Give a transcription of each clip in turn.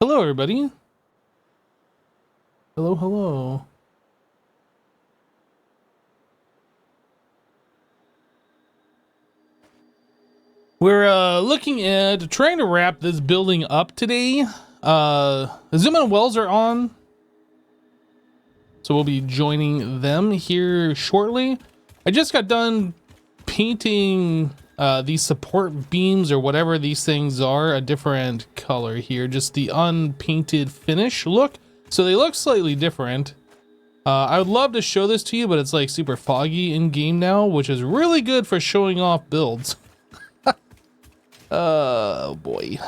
Hello, everybody. Hello, hello. We're looking at trying to wrap this building up today. Zoom and Wells are on, so we'll be joining them here shortly. I just got done painting these support beams or whatever these things are a different color here, just the unpainted finish look. So they look slightly different. I would love to show this to you, but it's like super foggy in game now, which is really good for showing off builds. Oh boy.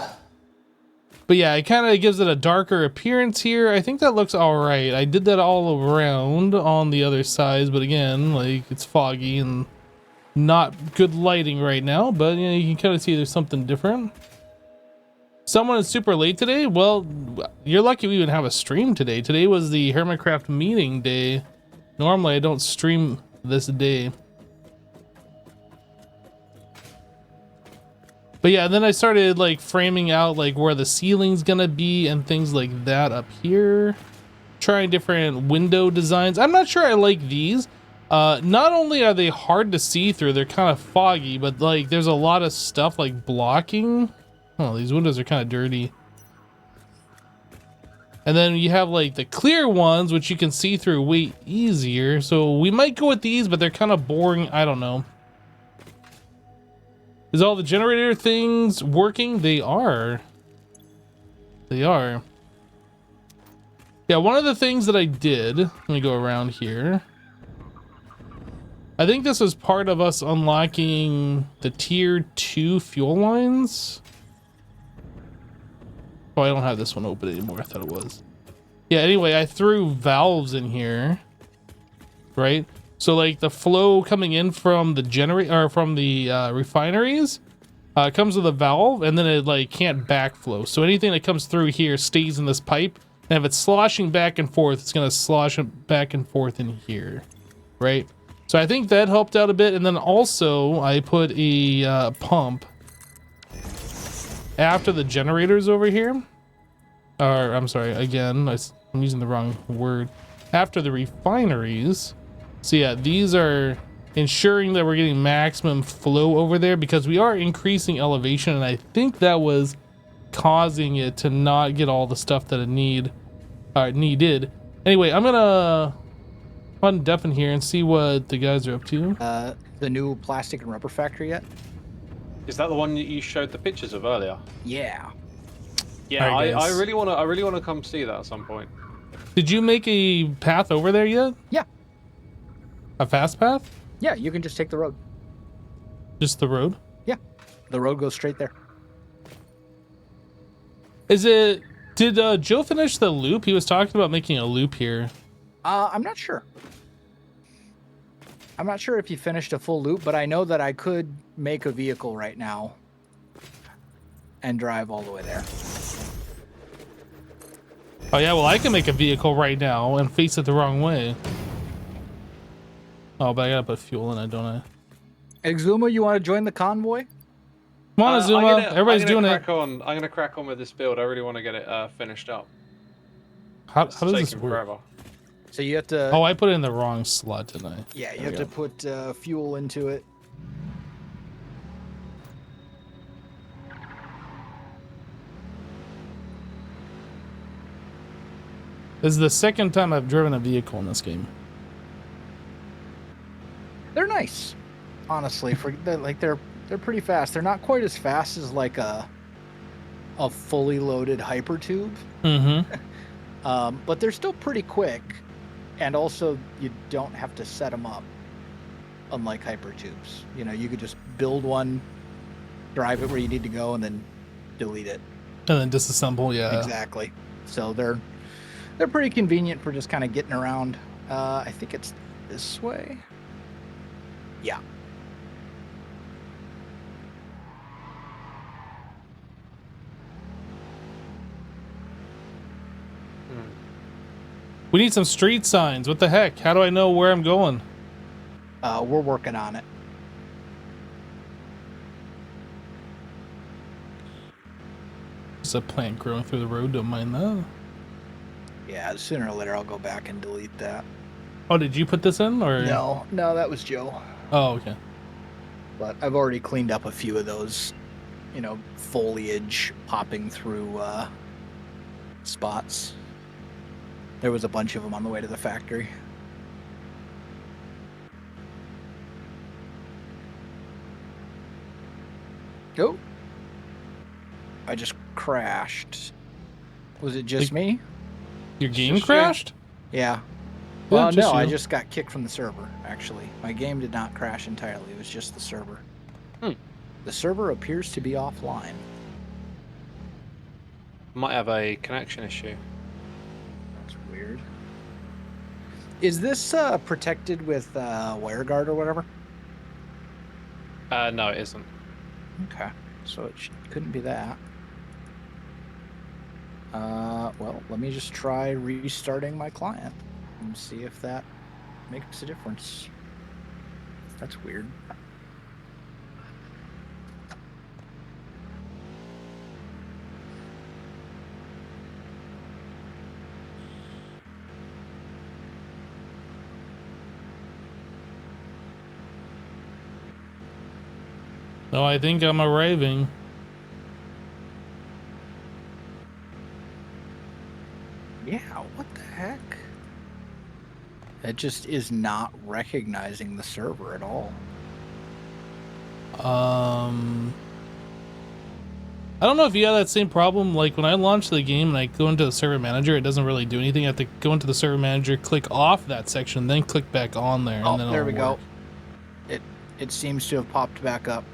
But yeah, it kind of gives it a darker appearance here. I think that looks all right. I did that all around on the other sides, but again, like it's foggy and not good lighting right now, but you know, you can kind of see there's something different. Someone is super late today. Well, you're lucky we even have a stream today. Today was the HermitCraft meeting day. Normally I don't stream this day. But yeah, then I started like framing out like where the ceiling's gonna be and things like that up here. Trying different window designs. I'm not sure I like these. Not only are they hard to see through, they're kind of foggy, but like there's a lot of stuff like blocking. Oh, these windows are kind of dirty. And then you have like the clear ones, which you can see through way easier. So we might go with these, but they're kind of boring. I don't know. Is all the generator things working? They are. They are. Yeah, one of the things that I did, let me go around here. I think this was part of us unlocking the tier 2 fuel lines. Oh, I don't have this one open anymore. I thought it was. Yeah, anyway, I threw valves in here, right? So like the flow coming in from the generator or from the refineries comes with a valve, and then it like can't backflow. So anything that comes through here stays in this pipe, and if it's sloshing back and forth, it's gonna slosh back and forth in here, right? So I think that helped out a bit. And then also I put a pump after the generators over here. Or I'm sorry, again, I'm using the wrong word. After the refineries. So yeah, these are ensuring that we're getting maximum flow over there because we are increasing elevation, and I think that was causing it to not get all the stuff that it needed. Anyway, I'm gonna undeafen here and see what the guys are up to. The new plastic and rubber factory yet? Is that the one that you showed the pictures of earlier? Yeah. Yeah, Right, I really want to come see that at some point. Did you make a path over there yet? Yeah. A fast path? Yeah, you can just take the road. Just the road? Yeah. The road goes straight there. Is it... Did Joe finish the loop? He was talking about making a loop here. I'm not sure. I'm not sure if he finished a full loop, but I know that I could make a vehicle right now and drive all the way there. Oh yeah, well I can make a vehicle right now and face it the wrong way. Oh, but I gotta put fuel in it, don't I? Exuma, you want to join the convoy? Come on, Azuma. Everybody's doing it. I'm gonna crack on with this build. I really want to get it finished up. How does this work? Forever. So you have to... Oh, I put it in the wrong slot, didn't I? Yeah, you have to put fuel into it. This is the second time I've driven a vehicle in this game. They're nice, honestly. They're pretty fast. They're not quite as fast as like a fully loaded hypertube. Mm-hmm. But they're still pretty quick, and also you don't have to set them up, unlike hypertubes. You know, you could just build one, drive it where you need to go, and then delete it. And then disassemble, yeah. Exactly. So they're pretty convenient for just kind of getting around. I think it's this way. Yeah. We need some street signs. What the heck? How do I know where I'm going? We're working on it. just a plant growing through the road. Don't mind that. Yeah, sooner or later I'll go back and delete that. Oh, did you put this in or? No, that was Joe. Oh, okay. But I've already cleaned up a few of those, foliage popping through spots. There was a bunch of them on the way to the factory. Oh, I just crashed. Was it just me? Your game just crashed? Yeah. Yeah, Well, just no, I you. just got kicked from the server, actually. My game did not crash entirely. It was just the server. The server appears to be offline. Might have a connection issue. That's weird. Is this protected with WireGuard or whatever? No, it isn't. Okay. So it couldn't be that. Well, let me just try restarting my client and see if that makes a difference. That's weird. No, I think I'm arriving. Yeah, what the heck? It just is not recognizing the server at all. I don't know if you have that same problem. Like when I launch the game and I go into the server manager, it doesn't really do anything. I have to go into the server manager, click off that section, then click back on there. Oh, and then there we it'll work. go. It seems to have popped back up.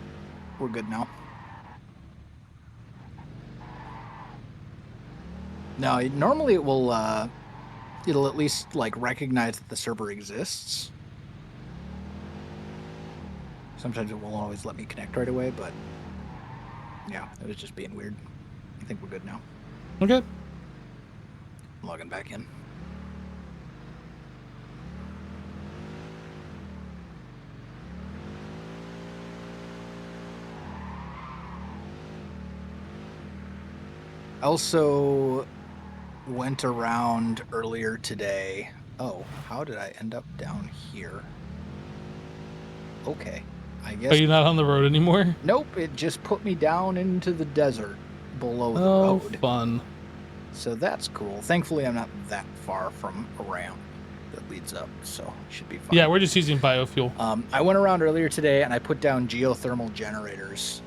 We're good now. No, normally it will it'll at least like recognize that the server exists. Sometimes it won't always let me connect right away, but yeah, it was just being weird. I think we're good now. Okay. I'm logging back in. I also went around earlier today. Oh, how did I end up down here? Okay, I guess. Are you not on the road anymore? Nope, it just put me down into the desert below the Oh, road. fun. So that's cool. Thankfully, I'm not that far from a ramp that leads up, so it should be fine. Yeah, we're just using biofuel. I went around earlier today and I put down geothermal generators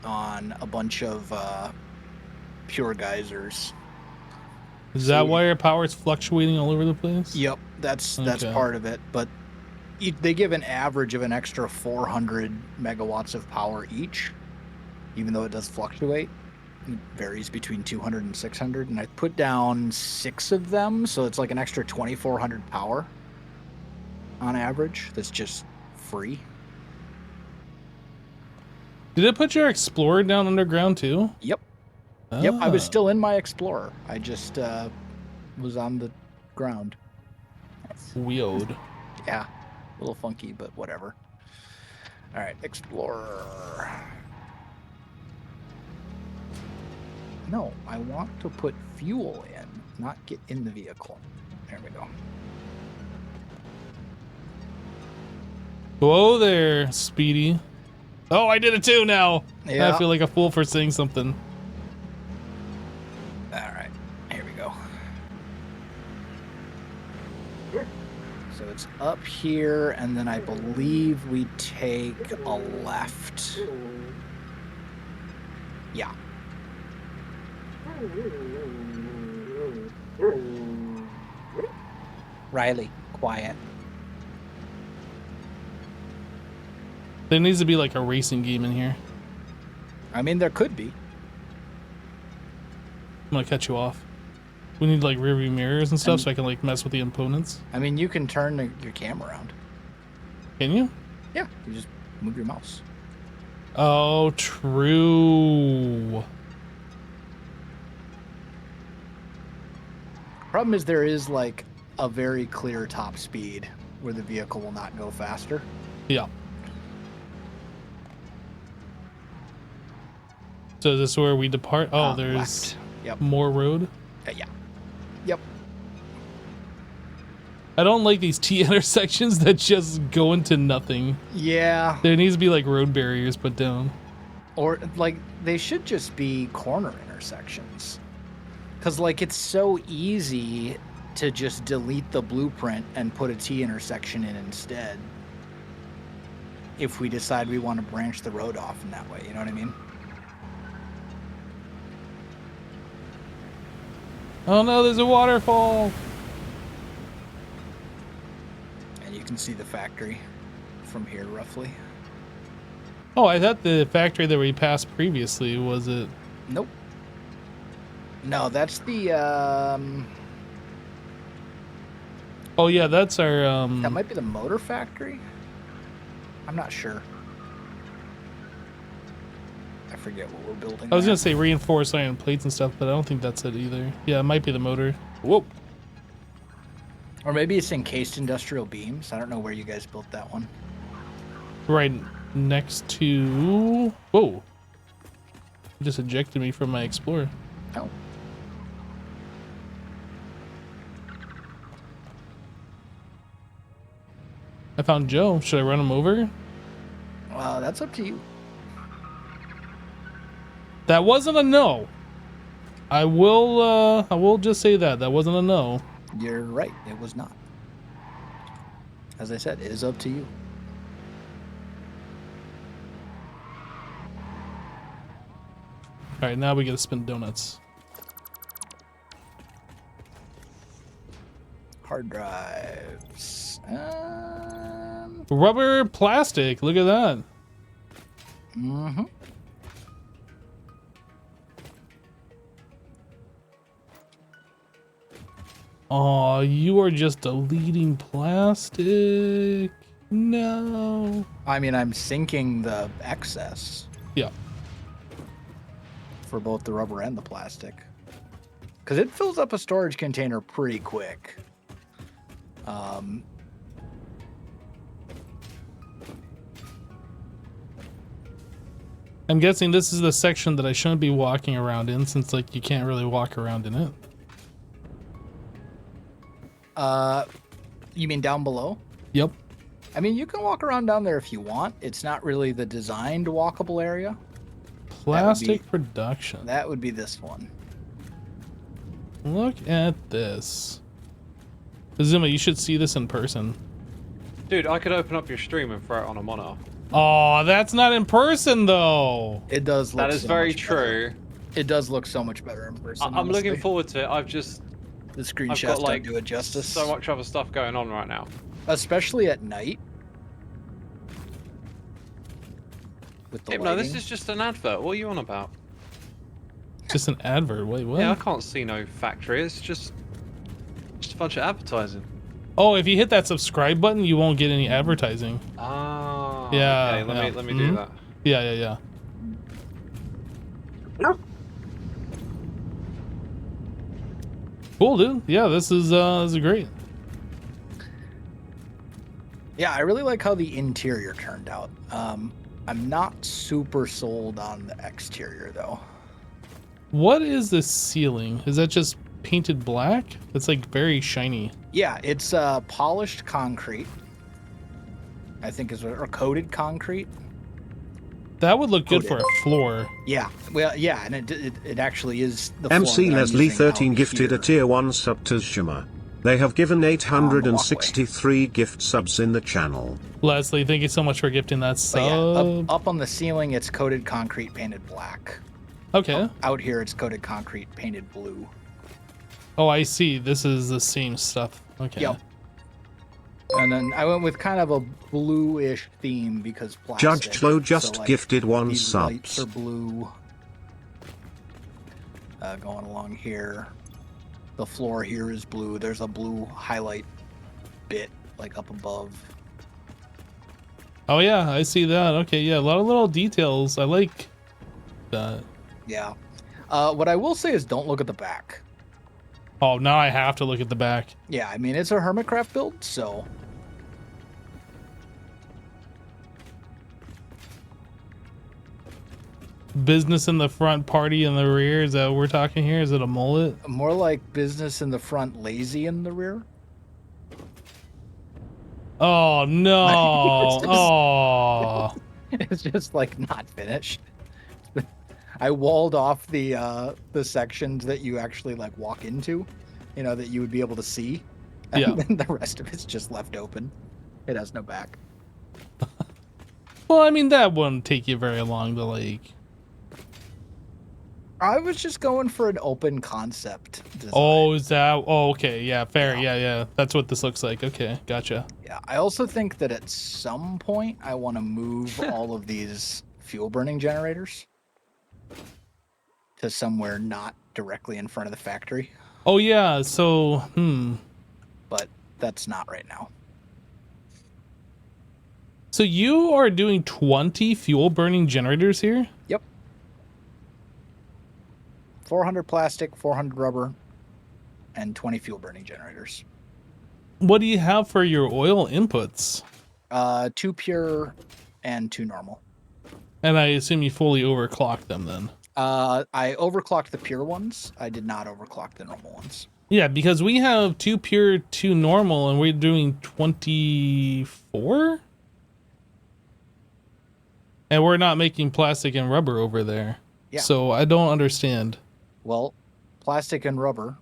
on a bunch of pure geysers. Is that why your power is fluctuating all over the place? Yep, that's Okay. part of it. But they give an average of an extra 400 megawatts of power each, even though it does fluctuate. It varies between 200 and 600, and I put down 6 of them, so it's like an extra 2,400 power on average. That's just free. Did it put your Explorer down underground too? Yep. Yep, I was Ah. still in my Explorer. I just was on the ground. Weird. Yeah, a little funky, but whatever. All right, Explorer. No, I want to put fuel in, not get in the vehicle. There we go. Whoa there, Speedy. Oh, I did it too now. Yeah. I feel like a fool for saying something. All right, here we go. So it's up here, and then I believe we take a left. Yeah. Riley, quiet. There needs to be like a racing game in here. I mean, there could be. I'm gonna cut you off. We need like rear view mirrors and stuff so I can like mess with the opponents. I mean, you can turn your camera around. Can you? Yeah, you just move your mouse. Oh, true. Problem is there is like a very clear top speed where the vehicle will not go faster. Yeah. So is this where we depart? Oh, there's left. Yep. more road. Yeah. Yep. I don't like these T intersections that just go into nothing. Yeah. There needs to be like road barriers put down. Or like they should just be corner intersections. Cause like it's so easy to just delete the blueprint and put a T intersection in instead. If we decide we want to branch the road off in that way, you know what I mean? Oh no, there's a waterfall. And you can see the factory from here roughly. Oh, I thought the factory that we passed previously was it. Nope. No, that's the Oh yeah, that's our that might be the motor factory. I'm not sure. I forget what we're building. I was there. gonna say reinforced iron plates and stuff, but I don't think that's it either. Yeah, it might be the motor. Whoa. Or maybe it's encased industrial beams. I don't know where you guys built that one. Right next to. Whoa. It just ejected me from my Explorer. Oh. I found Joe. Should I run him over? That's up to you. That wasn't a no. I will just say that wasn't a no. You're right. It was not. As I said, it is up to you. All right, now we get to spin donuts. Hard drives. Rubber plastic. Look at that. Mm-hmm. Oh, you are just deleting plastic. No. I mean, I'm sinking the excess Yeah. for both the rubber and the plastic. Because it fills up a storage container pretty quick. I'm guessing this is the section that I shouldn't be walking around in, since like you can't really walk around in it. You mean down below? Yep. I mean, you can walk around down there if you want. It's not really the designed walkable area. Plastic production. That would be this one. Look at this. Zuma, you should see this in person. Dude, I could open up your stream and throw it on a monitor. Oh, that's not in person though. It does look That is so very much better. true. It does look so much better in person. I'm looking honestly. forward to it. The I've screenshots got like don't do it justice. so much other stuff going on right now. Especially at night. With the Hey, no, this lighting. is just an advert. What are you on about? Just an advert. Wait, what? Yeah, I can't see no factory. It's just a bunch of advertising. Oh, if you hit that subscribe button, you won't get any advertising. Ah. Yeah, Okay, yeah. let me do that. Yeah. Cool, dude. Yeah, this is great. Yeah, I really like how the interior turned out. I'm not super sold on the exterior though. What is this ceiling? Is that just painted black? It's like very shiny. Yeah, it's polished concrete. I think is or coated concrete. That would look good for a floor. Yeah, well, yeah, and it actually is the floor MC that I'm Leslie using 13 out gifted a here. tier 1 sub to Shima. They have given 863 gift subs in the channel. Leslie, thank you so much for gifting that But sub. yeah, up on the ceiling, it's coated concrete painted black. Okay. Out here, it's coated concrete painted blue. Oh, I see. This is the same stuff. Okay. Yep. And then I went with kind of a bluish theme because plastic. Judge Chlo just like, gifted 1 these lights subs. are blue. Going along here. The floor here is blue. There's a blue highlight bit like up above. Oh yeah, I see that. Okay, yeah, a lot of little details. I like that. Yeah. What I will say is don't look at the back. Oh, now I have to look at the back. Yeah, I mean, it's a HermitCraft build, so... business in the front, party in the rear? Is that what we're talking here? Is it a mullet? More like business in the front, lazy in the rear. Oh no! It's just- Oh, It's just like not finished. I walled off the sections that you actually like walk into, you know, that you would be able to see, and yeah. then the rest of it's just left open. It has no back. Well, I mean that wouldn't take you very long to like. I was just going for an open concept design. Oh, is that? Oh, okay. Yeah, fair. Yeah. Yeah. That's what this looks like. Okay, gotcha. Yeah, I also think that at some point I want to move all of these fuel burning generators to somewhere not directly in front of the factory, Oh yeah. So, but that's not right now. So you are doing 20 fuel burning generators here? Yep. 400 plastic, 400 rubber, and 20 fuel burning generators. What do you have for your oil inputs? 2 pure and 2 normal. And I assume you fully overclock them then. I overclocked the pure ones. I did not overclock the normal ones. Yeah, because we have 2 pure, 2 normal, and we're doing 24? And we're not making plastic and rubber over there. Yeah. So I don't understand. Well, plastic and rubber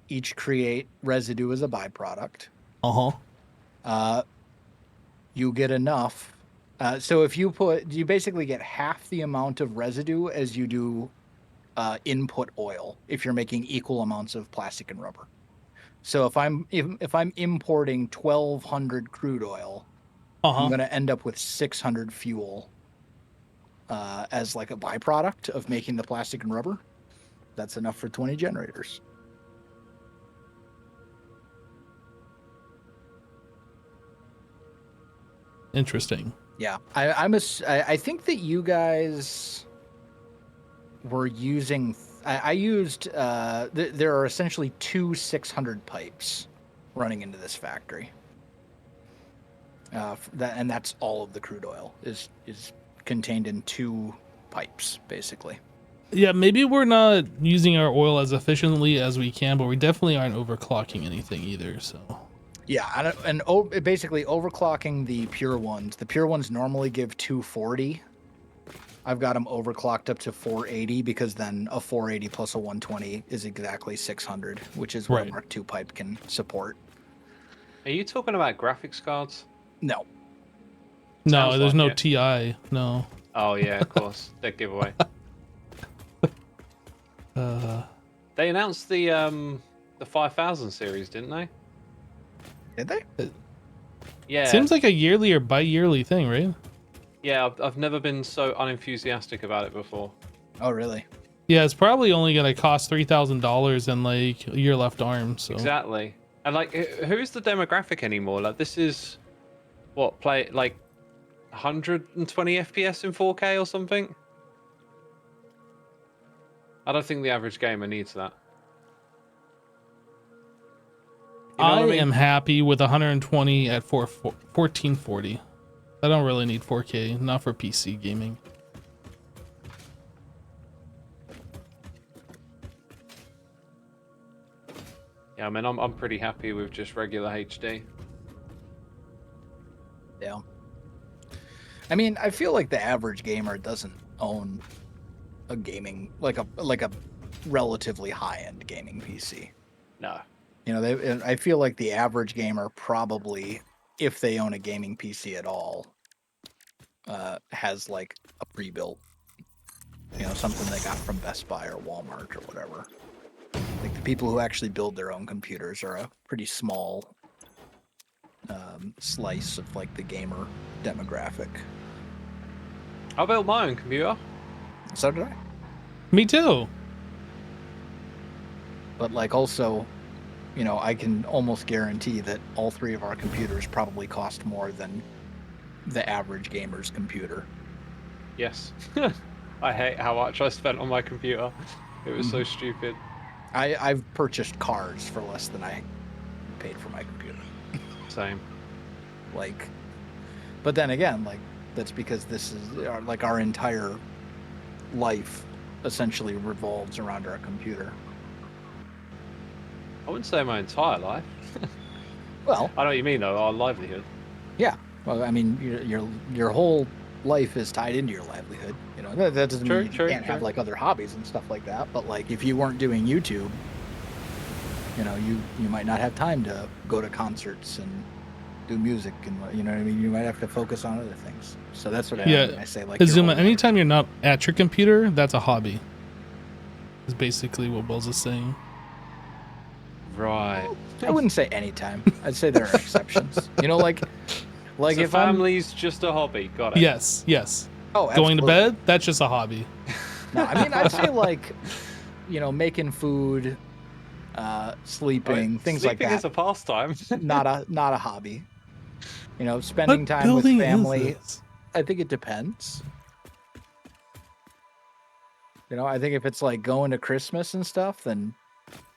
each create residue as a byproduct. Uh-huh. You get enough. So if you basically get half the amount of residue as you do input oil if you're making equal amounts of plastic and rubber. So if I'm importing 1,200 crude oil, I'm going to end up with 600 fuel as like a byproduct of making the plastic and rubber. That's enough for 20 generators. Interesting. Yeah, I think that you guys were using. I used. There are essentially 2 600 pipes running into this factory. And that's all of the crude oil is contained in 2 pipes, basically. Yeah, maybe we're not using our oil as efficiently as we can, but we definitely aren't overclocking anything either, so. Yeah, and basically overclocking the pure ones. The pure ones normally give 240. I've got them overclocked up to 480 because then a 480 plus a 120 is exactly 600, which is what Mark II pipe can support. Are you talking about graphics cards? No. No, Sounds there's like no it. TI. No. Oh yeah, of course. Dead giveaway. They announced the 5000 series, didn't they? Did they? Yeah. Seems like a yearly or bi-yearly thing, right? Yeah, I've never been so unenthusiastic about it before. Oh, really? Yeah, it's probably only gonna cost $3,000 and like a year left arm. So Exactly. And like, who's the demographic anymore? Like, this is what play like 120 FPS in 4K or something. I don't think the average gamer needs that. You know I what I mean? am happy with 120 at 1440. I don't really need 4K, not for PC gaming. Yeah, I mean, I'm pretty happy with just regular HD. Yeah. I mean, I feel like the average gamer doesn't own a gaming like a relatively high-end gaming PC. No. You know, I feel like the average gamer probably, if they own a gaming PC at all, has like a pre-built, you know, something they got from Best Buy or Walmart or whatever. Like the people who actually build their own computers are a pretty small slice of like the gamer demographic. I built my own computer. So did I. Me too. But like also, you know, I can almost guarantee that all 3 of our computers probably cost more than the average gamer's computer. Yes. I hate how much I spent on my computer. It was so stupid. I've purchased cars for less than I paid for my computer. Same. Like, but then again, like that's because this is like our entire life essentially revolves around our computer. I wouldn't say my entire life. Well, I know what you mean, though. Our livelihood. yeah. Well, I mean, your whole life is tied into your livelihood. You know, that doesn't mean you can't have like other hobbies and stuff like that. But like, if you weren't doing YouTube, you know, you might not have time to go to concerts and do music, and you know what I mean. You might have to focus on other things. So that's what I mean when I say like. Azuma, anytime you're not at your computer, that's a hobby. Is basically what Wells is saying. Right. I wouldn't say anytime. I'd say there are exceptions. You know, like So if family's just a hobby. Got it. Yes. Oh, Going to absolutely. bed, that's just a hobby. No, I mean, I'd say like, you know, making food, sleeping, things like Sleeping that. is a pastime. not a hobby. You know, spending What time with building family. is this? I think it depends. You know, I think if it's like going to Christmas and stuff, then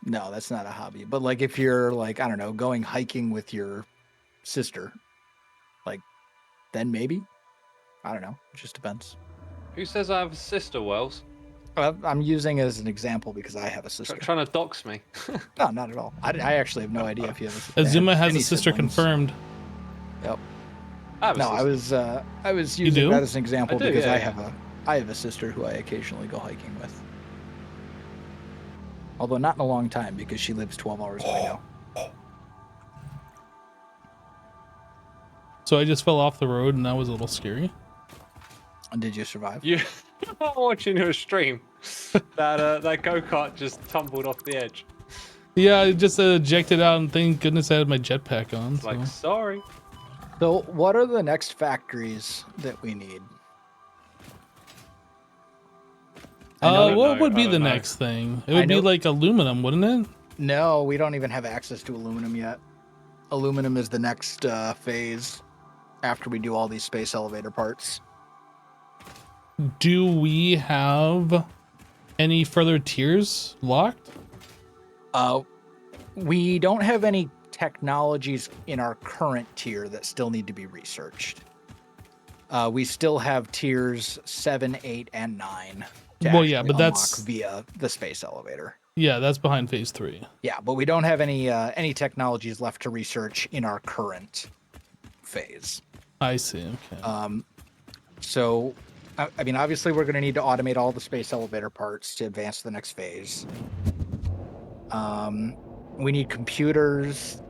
no, that's not a hobby. But like if you're like, I don't know, going hiking with your sister, like, then maybe. I don't know. It just depends. Who says I have a sister, Wells? I'm using it as an example because I have a sister. Trying to dox me. No, not at all. I actually have no idea if you have a sister. Azuma has any a sister siblings. confirmed. Yep. I have a No, sister. I was You using do? that as an example I do, because yeah, I have a sister who I occasionally go hiking with. Although not in a long time because she lives 12 hours away now. So I just fell off the road, and that was a little scary. And did you survive? You watching your stream. That go-kart just tumbled off the edge. Yeah, I just ejected out, and thank goodness I had my jetpack on. It's like, So. sorry. So what are the next factories that we need? What would I be don't the know. next thing? It I would be know- like aluminum, wouldn't it? No, we don't even have access to aluminum yet. Aluminum is the next phase after we do all these space elevator parts. Do we have any further tiers locked? We don't have any technologies in our current tier that still need to be researched. We still have tiers 7, 8, and 9. to Well, yeah, actually but that's- unlock via the space elevator. Yeah, that's behind phase 3. Yeah, but we don't have any technologies left to research in our current phase. I see. Okay. So, I mean, obviously, we're going to need to automate all the space elevator parts to advance to the next phase. We need computers.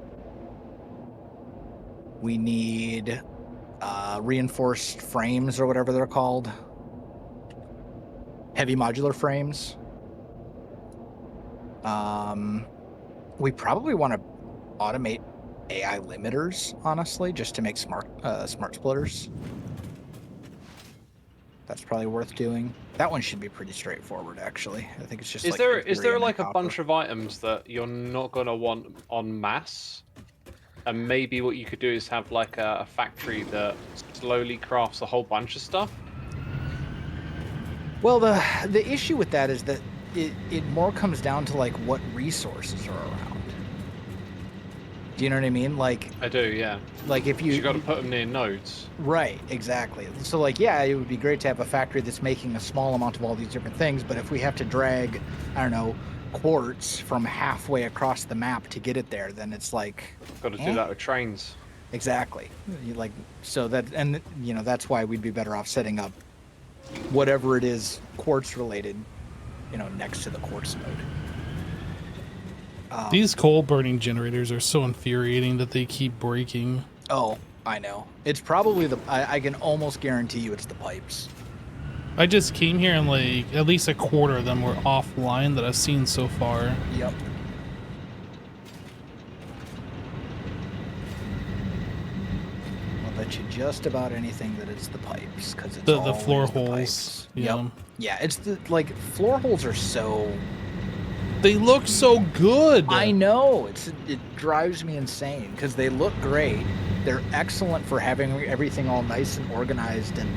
We need reinforced frames or whatever they're called. Heavy modular frames. We probably want to automate AI limiters, honestly, just to make smart splitters. That's probably worth doing. That one should be pretty straightforward, actually. I think it's just Is like there Ethereum like and a copper. bunch of items that you're not gonna want en masse? And maybe what you could do is have like a factory that slowly crafts a whole bunch of stuff. Well, the issue with that is that it more comes down to like what resources are around. Do you know what I mean? Like I do, yeah. if you got to put them near nodes. Right, exactly. So like, yeah, it would be great to have a factory that's making a small amount of all these different things, but if we have to drag, I don't know, quartz from halfway across the map to get it there, then it's like Got to do that with trains. exactly. So that, and you know, that's why we'd be better off setting up whatever it is quartz related, you know, next to the quartz node. These coal burning generators are so infuriating that they keep breaking. Oh, I know. It's probably I can almost guarantee you it's the pipes. I just came here and like at least a quarter of them were offline that I've seen so far. Yep. I'll bet you just about anything that it's the pipes because it's The always floor the holes. pipes. Yeah. Yep. Yeah, it's the like floor holes are so. They look so good. I know it drives me insane because they look great. They're excellent for having everything all nice and organized and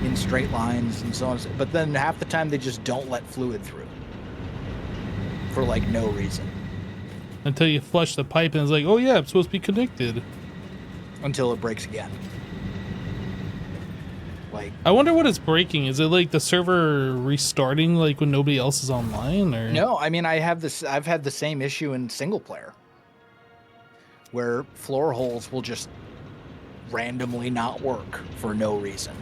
in straight lines and so on. But then half the time they just don't let fluid through for like no reason Until you flush the pipe and it's like, oh yeah, it's supposed to be connected. until it breaks again. Like, I wonder what it's breaking. Is it like the server restarting like when nobody else is online, or no, I mean, I've had the same issue in single player where floor holes will just randomly not work for no reason.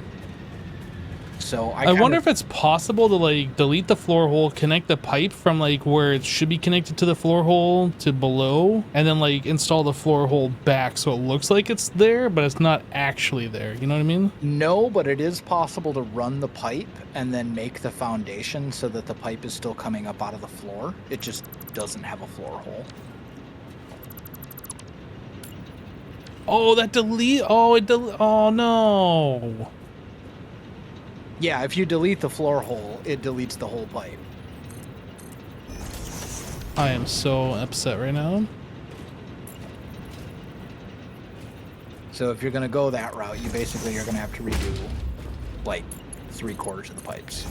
So I wonder if it's possible to like delete the floor hole, connect the pipe from like where it should be connected to the floor hole to below, and then like install the floor hole back so it looks like it's there, but it's not actually there. You know what I mean? No, but it is possible to run the pipe and then make the foundation so that the pipe is still coming up out of the floor. It just doesn't have a floor hole. Oh, that delete. Oh, oh no. Yeah, if you delete the floor hole, it deletes the whole pipe. I am so upset right now. So if you're going to go that route, you basically are going to have to redo like 3/4 of the pipes.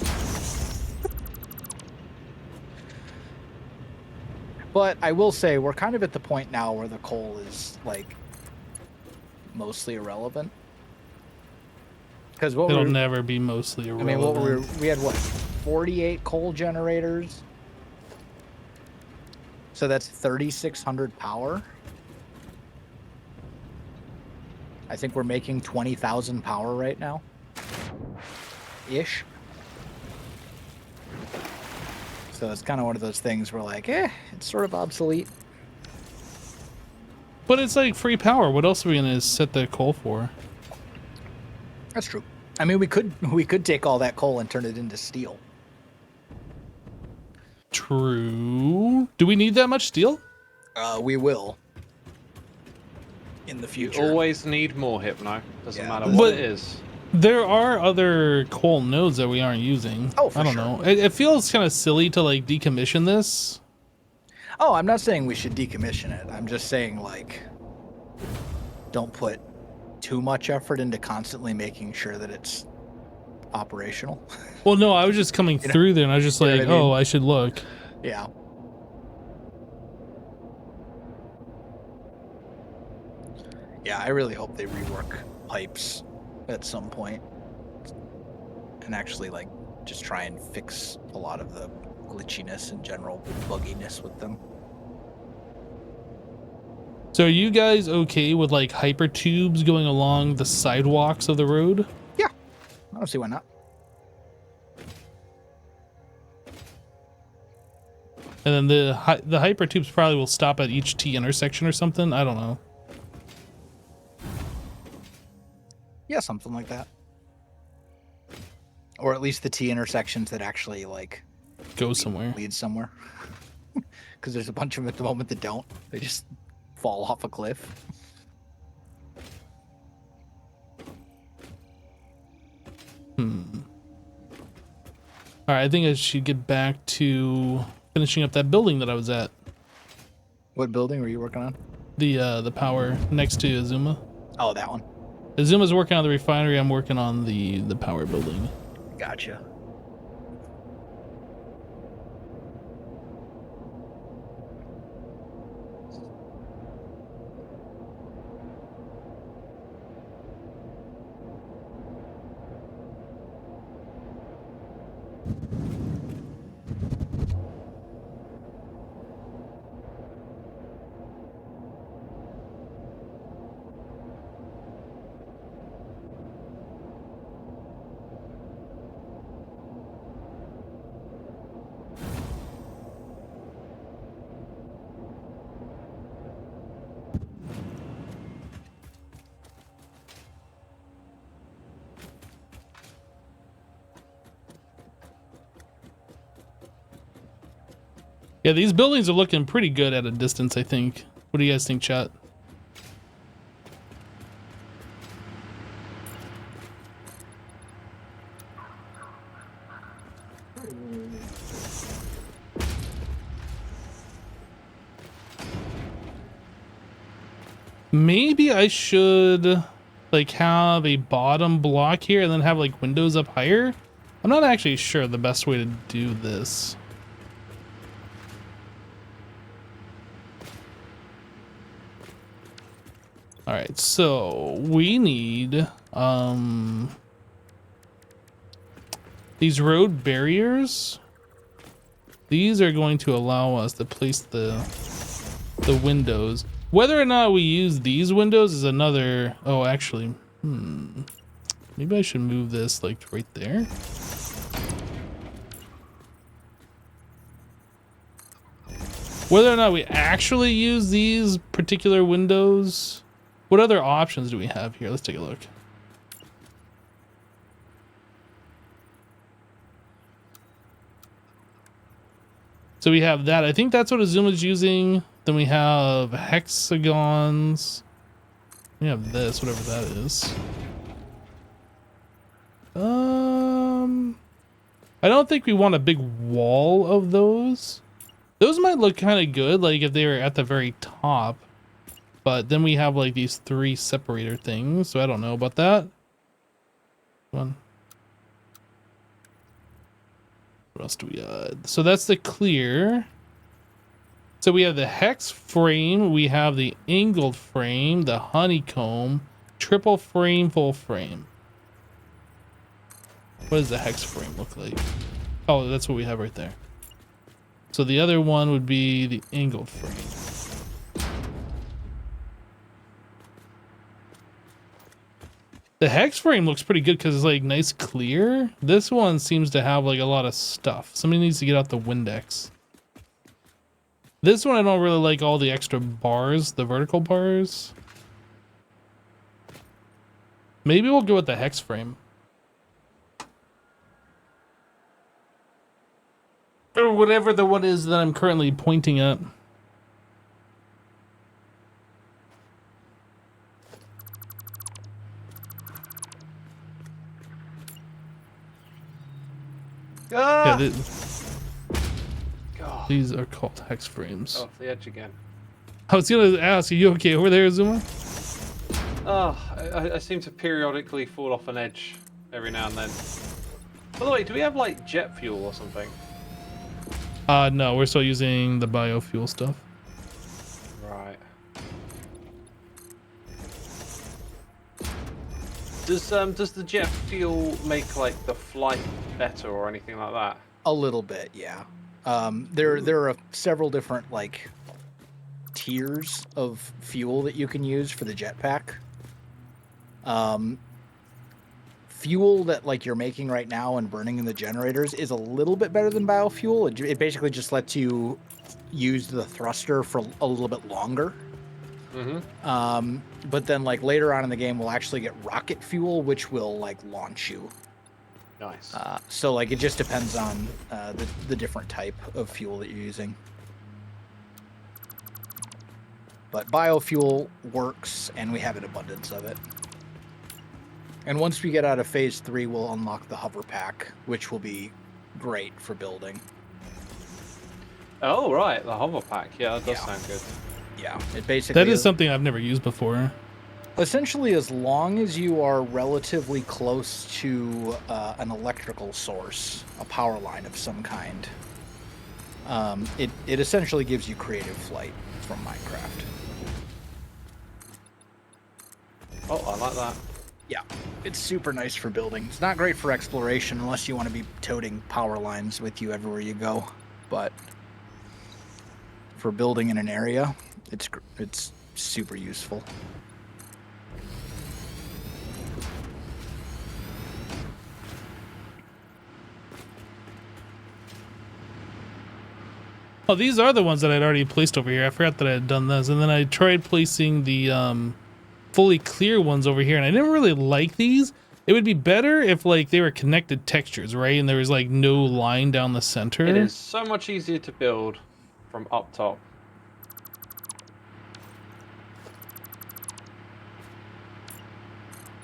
But I will say we're kind of at the point now where the coal is like mostly irrelevant. Because It'll never be mostly irrelevant. I mean, we had what, 48 coal generators? So that's 3,600 power. I think we're making 20,000 power right now. Ish. So it's kind of one of those things where like, it's sort of obsolete. But it's like free power. What else are we gonna set the coal for? That's true. I mean, we could take all that coal and turn it into steel. True. Do we need that much steel? We will. In the You future. always need more, Hypno. Doesn't Yeah. matter But- what it is. There are other coal nodes that we aren't using. Oh, for I don't sure. know. It feels kind of silly to like decommission this. Oh, I'm not saying we should decommission it. I'm just saying, like, don't put too much effort into constantly making sure that it's operational. Well, no, I was just coming through there and I was just You know like, what I mean? oh, I should look. Yeah. Yeah, I really hope they rework pipes at some point and actually, like, just try and fix a lot of the glitchiness and general bugginess with them. So are you guys okay with like hyper tubes going along the sidewalks of the road? I don't see why not. And then the hyper tubes probably will stop at each T intersection or something. I don't know. Yeah, something like that. Or at least the T intersections that actually, like, Go somewhere. lead somewhere. Because there's a bunch of them at the moment that don't. They just fall off a cliff. All right, I think I should get back to finishing up that building that I was at. What building were you working on? The power next to Azuma. Oh, that one. Azuma's working on the refinery. I'm working on the power building. Gotcha. Yeah, these buildings are looking pretty good at a distance, I think. What do you guys think, chat? Maybe I should like have a bottom block here and then have like windows up higher. I'm not actually sure the best way to do this. All right, so we need These road barriers, these are going to allow us to place the windows. Whether or not we use these windows is another. Oh, actually, maybe I should move this like right there. Whether or not we actually use these particular windows, what other options do we have here? Let's take a look. So we have that. I think that's what Azuma's using. Then we have hexagons. We have this, whatever that is. I don't think we want a big wall of those. Those might look kind of good, like if they were at the very top. But then we have like these 3 separator things, so I don't know about that. One. What else do we add? So that's the clear. So we have the hex frame, we have the angled frame, the honeycomb, triple frame, full frame. What does the hex frame look like? Oh, that's what we have right there. So the other one would be the angled frame. The hex frame looks pretty good because it's like nice clear. This one seems to have like a lot of stuff. Somebody needs to get out the Windex. This one I don't really like all the extra bars, the vertical bars. Maybe we'll go with the hex frame. Or whatever the one is that I'm currently pointing at. Ah! Yeah, God. these are called hex frames. Off the edge again. I was gonna ask, are you okay over there, Zuma? Oh, I seem to periodically fall off an edge every now and then. By the way, do we have like jet fuel or something? No, we're still using the biofuel stuff. Right. Does the jet fuel make like the flight better or anything like that? A little bit, yeah. There are several different like tiers of fuel that you can use for the jetpack. Fuel that like you're making right now and burning in the generators is a little bit better than biofuel. It basically just lets you use the thruster for a little bit longer. Mm-hmm. But then like later on in the game, we'll actually get rocket fuel, which will like launch you. Nice. So like it just depends on the different type of fuel that you're using. But biofuel works, and we have an abundance of it. And once we get out of phase 3, we'll unlock the hover pack, which will be great for building. Oh, right, the hover pack. Yeah, that does sound good. Yeah, it basically That is something I've never used before. Essentially, as long as you are relatively close to an electrical source, a power line of some kind, it essentially gives you creative flight from Minecraft. Oh, I like that. Yeah, it's super nice for building. It's not great for exploration unless you want to be toting power lines with you everywhere you go, but for building in an area, it's super useful. Oh, these are the ones that I'd already placed over here. I forgot that I had done this, and then I tried placing the fully clear ones over here, and I didn't really like these. It would be better if like they were connected textures, right? And there was like no line down the center. It is so much easier to build from up top.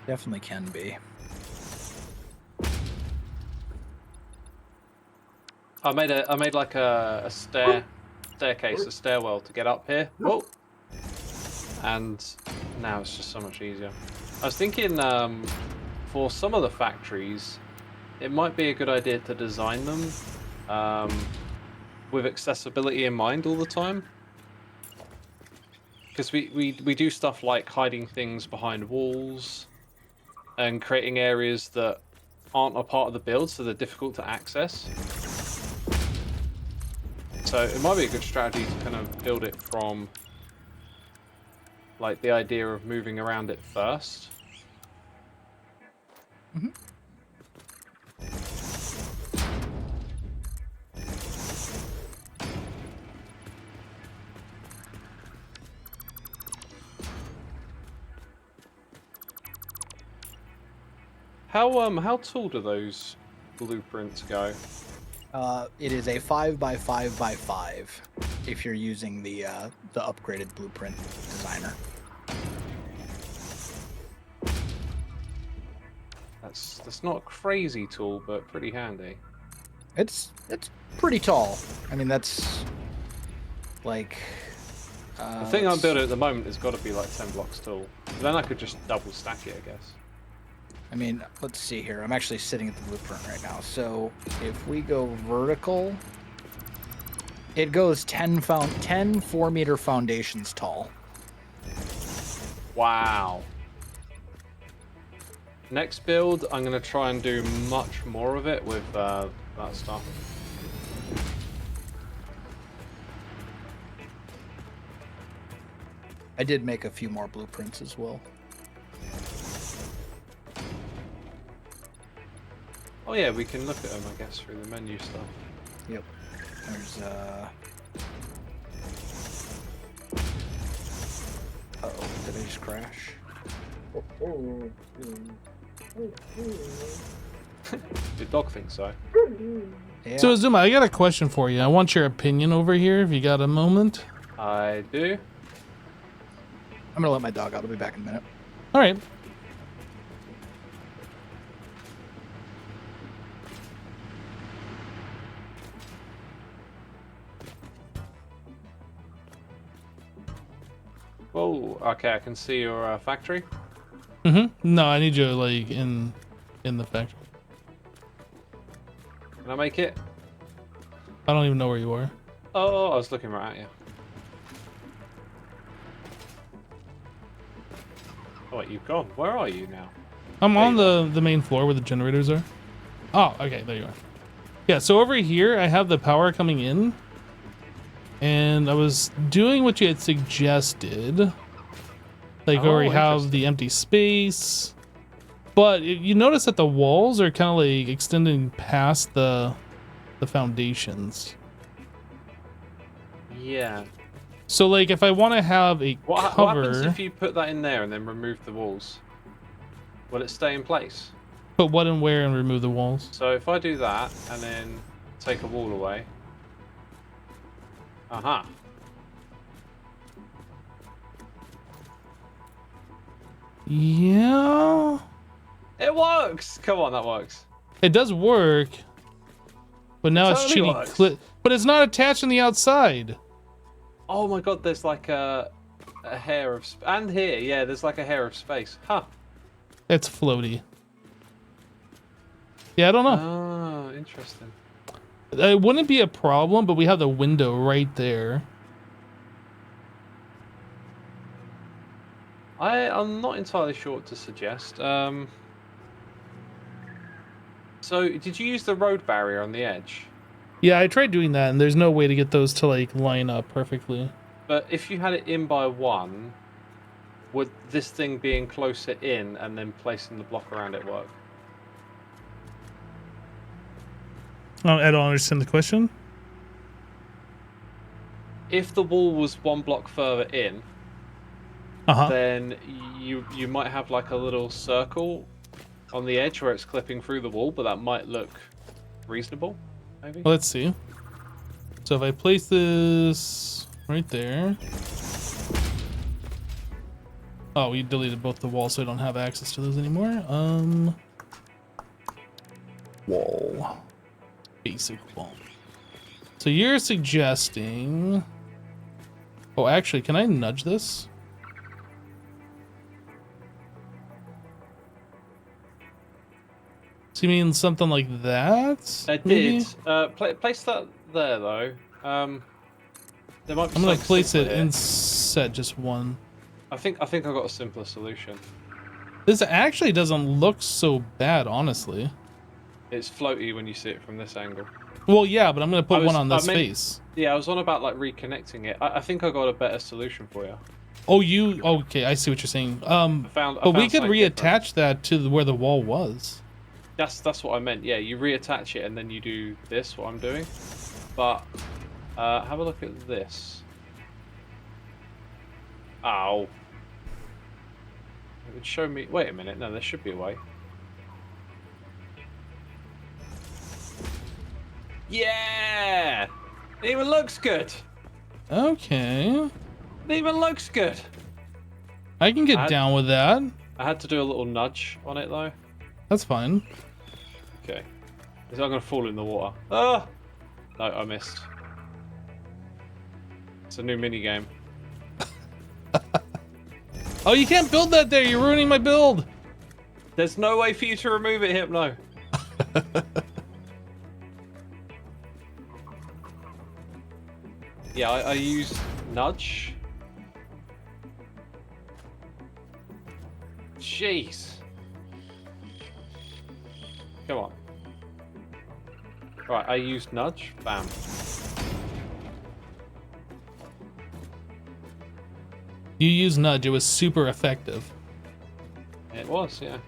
Definitely can be. I made like a staircase, a stairwell to get up here. Whoa! And now it's just so much easier. I was thinking for some of the factories, it might be a good idea to design them with accessibility in mind all the time. Because we do stuff like hiding things behind walls and creating areas that aren't a part of the build, so they're difficult to access. So it might be a good strategy to kind of build it from like the idea of moving around it first. Mhm. How tall do those blueprints go? It is a 5 by 5 by 5 if you're using the upgraded blueprint designer. That's not crazy tall, but pretty handy. It's pretty tall. I mean, that's like. The thing I'm building at the moment has got to be like 10 blocks tall. Then I could just double stack it, I guess. I mean, let's see here. I'm actually sitting at the blueprint right now. So if we go vertical, it goes 10 4-meter foundations tall. Wow. Next build, I'm going to try and do much more of it with that stuff. I did make a few more blueprints as well. Oh yeah, we can look at them, I guess, through the menu stuff. Yep. There's uh-oh, did I just crash? The dog thinks so. Yeah. So Azuma, I got a question for you. I want your opinion over here if you got a moment. I do. I'm gonna let my dog out. I'll be back in a minute. All right. Whoa, okay, I can see your factory. No, I need you like in the factory. Can I make it? I don't even know where you are. Oh, I was looking right at you. Oh, wait, you've gone. Where are you now? I'm There on you the main floor where the generators are. Oh, okay, there you are. Yeah, so over here I have the power coming in. And I was doing what you had suggested. Like where we have the empty space. But you notice that the walls are kind of like extending past the foundations. Yeah. So like if I want to have a What cover, happens if you put that in there and then remove the walls? Will it stay in place? put what and where and remove the walls. So if I do that and then take a wall away. Aha. Yeah. It works! Come on, that works. It does work. But now It it's totally cheating. works. But it's not attached on the outside. Oh my god, there's like a hair of... And here, yeah, there's like a hair of space. Huh. It's floaty. Yeah, I don't know. Oh, interesting. It wouldn't be a problem, but we have the window right there. I'm not entirely sure what to suggest. So, did you use the road barrier on the edge? Yeah, I tried doing that, and there's no way to get those to like line up perfectly. But if you had it in by one, would this thing being closer in and then placing the block around it work? I don't understand the question. If the wall was one block further in, then you might have like a little circle on the edge where it's clipping through the wall, but that might look reasonable, maybe? Let's see. So if I place this right there. Oh, we deleted both the walls, so I don't have access to those anymore. Wall. Basic wall. So you're suggesting... Oh, actually, can I nudge this? So you mean something like that? I maybe? did. Place that there, though. There might be I'm gonna something place it simpler here. in set just one. I think I got a simpler solution. This actually doesn't look so bad, honestly. It's floaty when you see it from this angle. Well, yeah, but I'm gonna put one on I this meant- face. Yeah, I was on about like reconnecting it. I think I got a better solution for you. Oh, you okay? I see what you're saying. I But found we could something reattach different. that to where the wall was. That's what I meant. Yeah, you reattach it and then you do this. What I'm doing, but have a look at this. Ow! It would show me. Wait a minute. No, there should be a way. Yeah! It even looks good. Okay, It even looks good. I can get down with that. I had to do a little nudge on it though. That's fine. Okay. Is that gonna fall in the water? Ah! No, I missed. It's a new mini game. Oh, you can't build that there. You're ruining my build. There's no way for you to remove it, Hypno. Yeah, I use nudge. Jeez. Come on. Right, I used nudge. Bam. You used nudge. It was super effective. It was, yeah.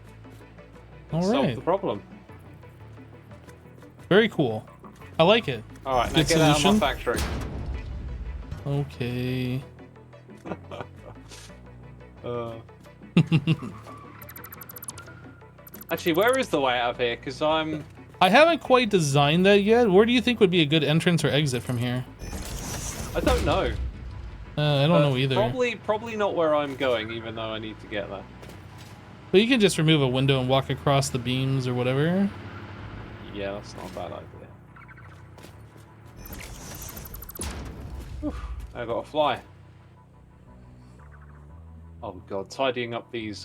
All Solved right. the problem. Very cool. I like it. All right, now Good get out of solution. my factory. Okay. Actually, where is the way out of here? Because I'm... I haven't quite designed that yet. Where do you think would be a good entrance or exit from here? I don't know. I don't know either. Probably not where I'm going, even though I need to get there. But you can just remove a window and walk across the beams or whatever. Yeah, that's not a bad idea. Whew, I got to fly. Oh god, tidying up these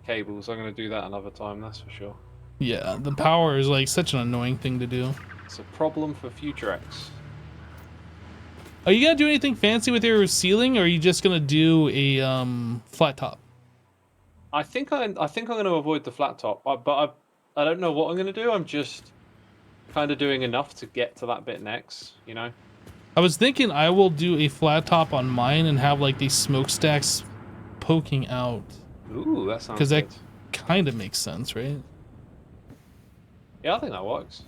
cables. I'm going to do that another time, that's for sure. Yeah, the power is like such an annoying thing to do. It's a problem for Future X. Are you gonna do anything fancy with your ceiling, or are you just gonna do a flat top? I think I'm going to avoid the flat top, but I don't know what I'm going to do. I'm just kind of doing enough to get to that bit next, you know? I was thinking I will do a flat top on mine and have like these smokestacks poking out. Ooh, that sounds Because good. that kind of makes sense, right? Yeah, I think that works.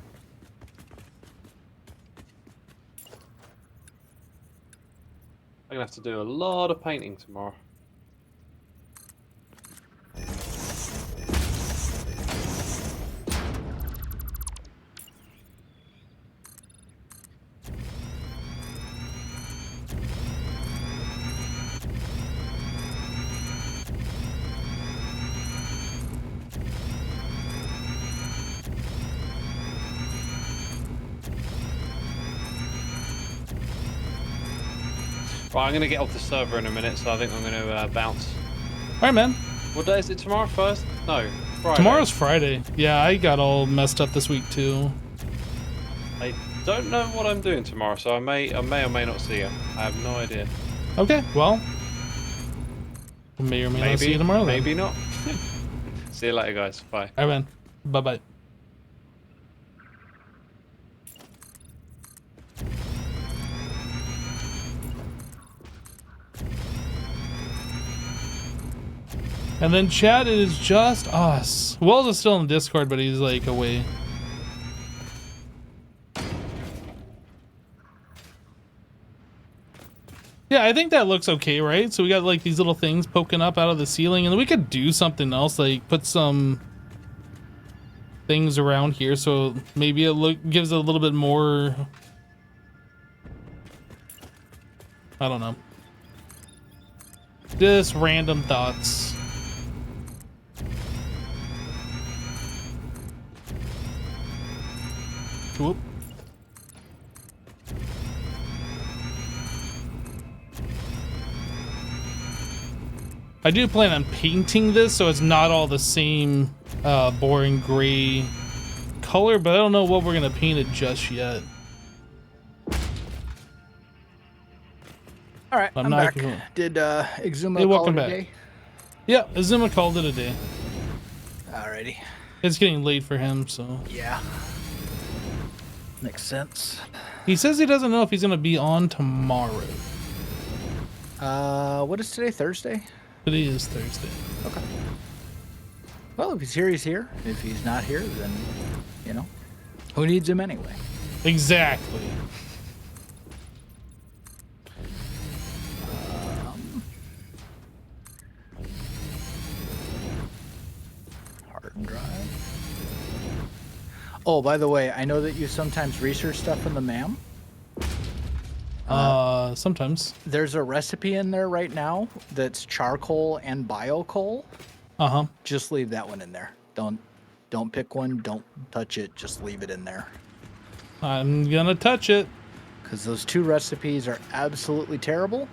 I'm going to have to do a lot of painting tomorrow. Right, I'm going to get off the server in a minute, so I think I'm going to bounce. All right, man. What day is it tomorrow? First? No, Friday. Tomorrow's Friday. Yeah, I got all messed up this week too. I don't know what I'm doing tomorrow, so I may or may not see you. I have no idea. Okay, well, we may or may not see you tomorrow. Then. Maybe not. See you later, guys. Bye. All right, man. Bye bye. And then chat is just us. Wells is still in the Discord, but he's like away. Yeah, I think that looks okay, right? So we got like these little things poking up out of the ceiling, and then we could do something else, like put some things around here, so maybe it gives it a little bit more. I don't know. Just random thoughts. Whoop. I do plan on painting this so it's not all the same boring gray color, but I don't know what we're gonna paint it just yet. All right, I'm not back. gonna- Did Exuma Hey, call welcome it a back. day? Yeah, Azuma called it a day. Alrighty. It's getting late for him, so. Yeah. Makes sense. He says he doesn't know if he's going to be on tomorrow. What is today? Thursday? Today is Thursday. Okay. Well, if he's here, he's here. If he's not here, then, you know, who needs him anyway? Exactly. Hard drive. Oh, by the way, I know that you sometimes research stuff in the MAM. Sometimes. There's a recipe in there right now that's charcoal and biocoal. Uh-huh. Just leave that one in there. Don't pick one. Don't touch it. Just leave it in there. I'm gonna touch it. Because those two recipes are absolutely terrible.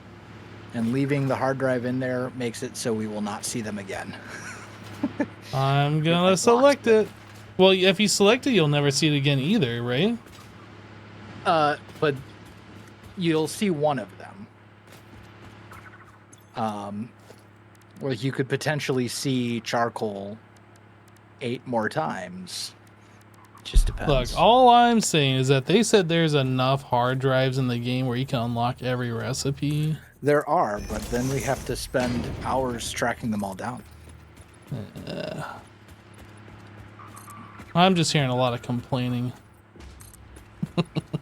And leaving the hard drive in there makes it so we will not see them again. I'm gonna select it. Well, if you select it, you'll never see it again either, right? But you'll see one of them. Where you could potentially see charcoal 8 more times. Just depends. Look, all I'm saying is that they said there's enough hard drives in the game where you can unlock every recipe. There are, but then we have to spend hours tracking them all down. I'm just hearing a lot of complaining.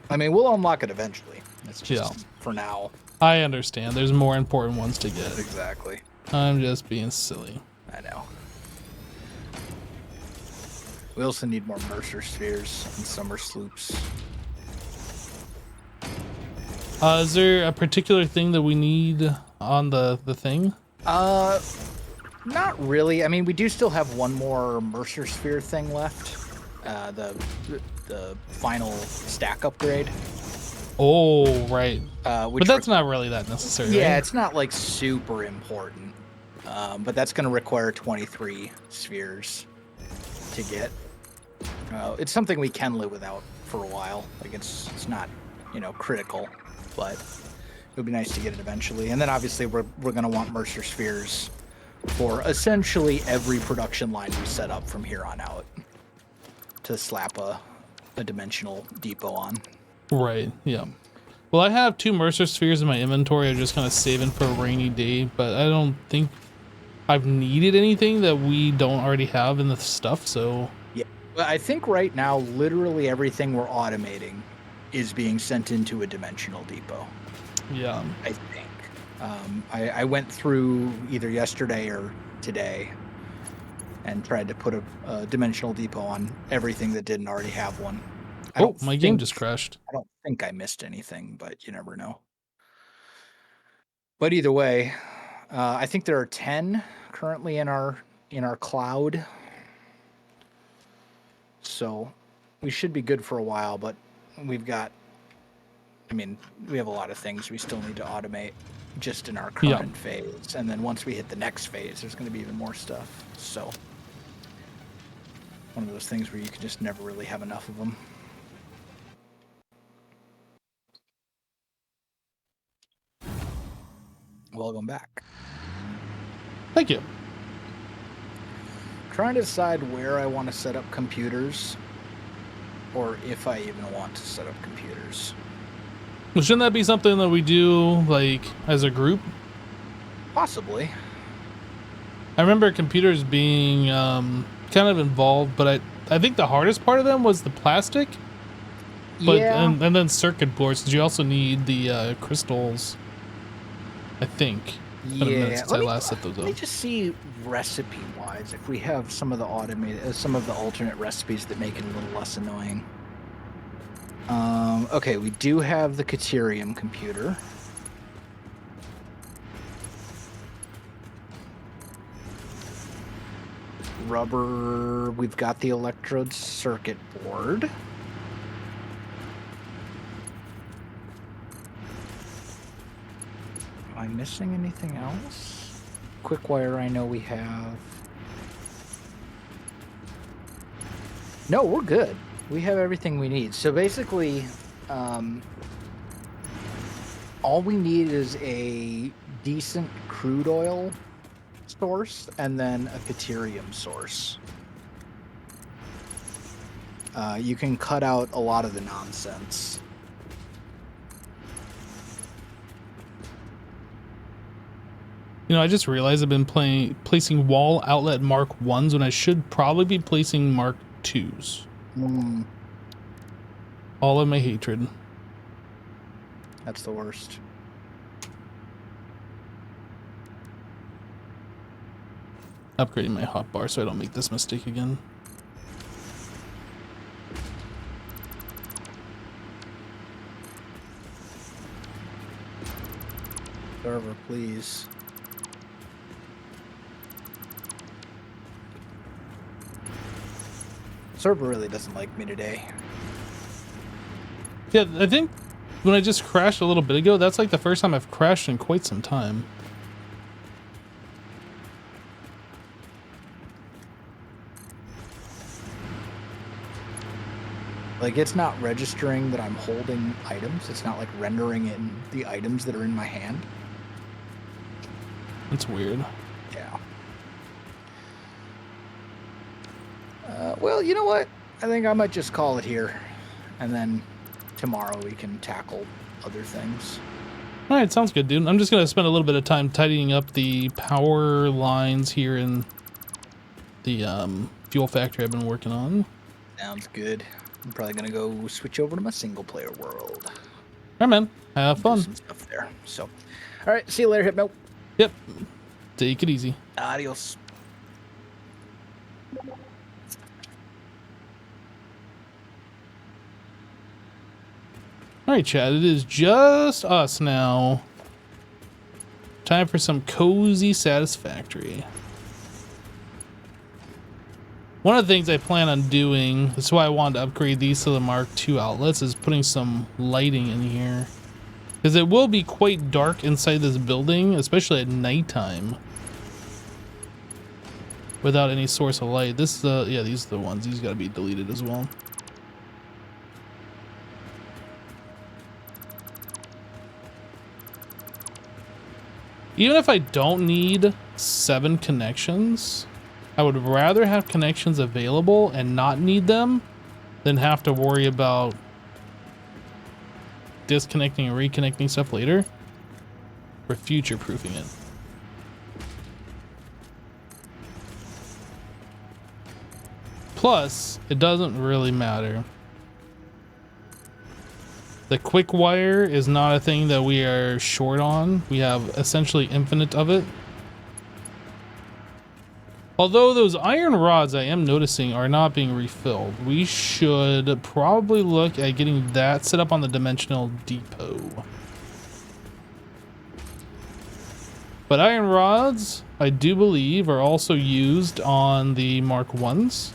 I mean, we'll unlock it eventually. It's just for now. I understand. There's more important ones to get. Exactly. I'm just being silly. I know. We also need more Mercer spheres and summer sloops. Is there a particular thing that we need on the thing? Not really. I mean, we do still have one more Mercer sphere thing left. The final stack upgrade. Oh, right. But that's not really that necessary. Yeah, right? it's not like super important. But that's going to require 23 spheres to get. It's something we can live without for a while. Like it's not, critical, but it would be nice to get it eventually. And then obviously we're going to want Mercer spheres for essentially every production line we set up from here on out to slap a dimensional depot on. Right. Yeah. Well, I have 2 Mercer spheres in my inventory. I'm just kind of saving for a rainy day, but I don't think I've needed anything that we don't already have in the stuff. So yeah, well, I think right now literally everything we're automating is being sent into a dimensional depot. Yeah, I think. I went through either yesterday or today and tried to put a dimensional depot on everything that didn't already have one. My game just crashed. I don't think I missed anything, but you never know. But either way, I think there are 10 currently in our cloud. So we should be good for a while, but we have a lot of things we still need to automate just in our current phase. And then once we hit the next phase, there's going to be even more stuff. So one of those things where you can just never really have enough of them. Welcome back. Thank you. Trying to decide where I want to set up computers, or if I even want to set up computers. Well, shouldn't that be something that we do like as a group? Possibly. I remember computers being kind of involved, but I think the hardest part of them was the plastic. But yeah. And then circuit boards, because you also need the crystals, I think. Yeah. Let me just see recipe-wise if we have some of the alternate recipes that make it a little less annoying. Okay, we do have the Caterium computer. Rubber, we've got the electrode circuit board. Am I missing anything else? Quick wire, I know we have. No, we're good. We have everything we need. So basically, all we need is a decent crude oil source and then a Caterium source. You can cut out a lot of the nonsense. You know, I just realized I've been placing wall outlet Mark 1s when I should probably be placing Mark 2s. All of my hatred. That's the worst. Upgrading my hotbar so I don't make this mistake again. Server, please. Server really doesn't like me today. Yeah, I think when I just crashed a little bit ago, that's like the first time I've crashed in quite some time. Like, it's not registering that I'm holding items. It's not like rendering in the items that are in my hand. That's weird. Yeah. Well, you know what? I think I might just call it here. And then tomorrow we can tackle other things. All right, sounds good, dude. I'm just going to spend a little bit of time tidying up the power lines here in the fuel factory I've been working on. Sounds good. I'm probably going to go switch over to my single-player world. All right, man. Have fun. Do some stuff there. So, all right. See you later, Hypno. Yep. Take it easy. Adios. All right, Chad. It is just us now. Time for some cozy Satisfactory. One of the things I plan on doing, that's why I wanted to upgrade these to the Mark II outlets, is putting some lighting in here. Because it will be quite dark inside this building, especially at nighttime. Without any source of light. This, yeah, these are the ones. These got to be deleted as well. Even if I don't need 7 connections, I would rather have connections available and not need them than have to worry about disconnecting and reconnecting stuff later. For future-proofing it. Plus, it doesn't really matter. The quick wire is not a thing that we are short on. We have essentially infinite of it. Although those iron rods I am noticing are not being refilled, we should probably look at getting that set up on the dimensional depot. But iron rods, I do believe, are also used on the Mark 1s.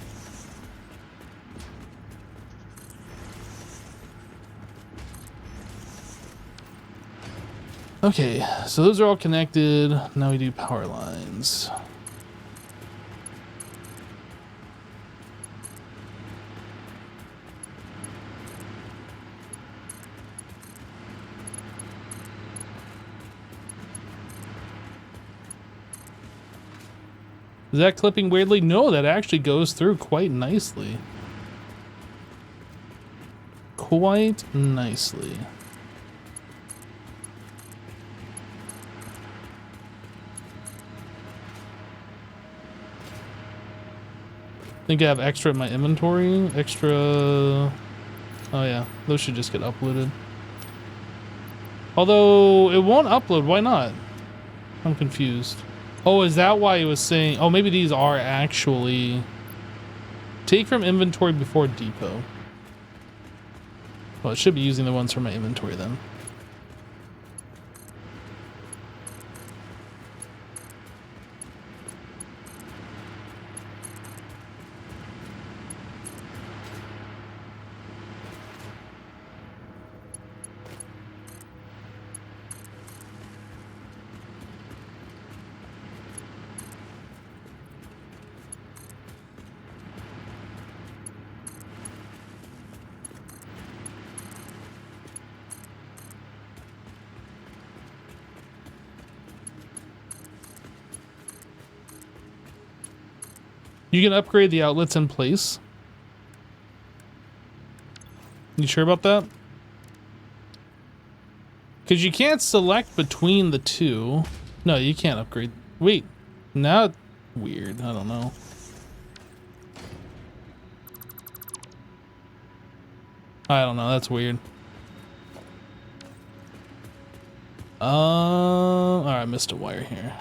Okay, so those are all connected. Now we do power lines. Is that clipping weirdly? No, that actually goes through quite nicely. Quite nicely. I think I have extra in my inventory. Extra. Oh yeah, those should just get uploaded. Although it won't upload. Why not? I'm confused. Oh, is that why it was saying? Oh, maybe these are actually take from inventory before depot. Well, it should be using the ones from my inventory then. You can upgrade the outlets in place. You sure about that? Because you can't select between the two. No, you can't upgrade. Wait, now weird. I don't know. I don't know. That's weird. Alright, I missed a wire here.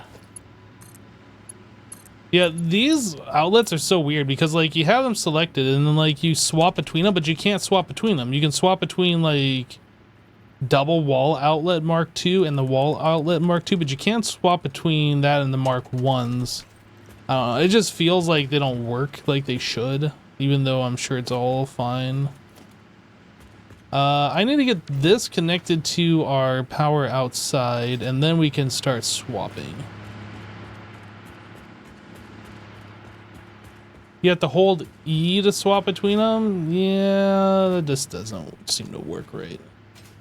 Yeah, these outlets are so weird because like you have them selected and then like you swap between them, but you can't swap between them. You can swap between like double wall outlet Mark II and the wall outlet Mark II, but you can't swap between that and the Mark I's. I don't know. It just feels like they don't work like they should, even though I'm sure it's all fine. I need to get this connected to our power outside, and then we can start swapping. You have to hold E to swap between them? Yeah, that just doesn't seem to work right.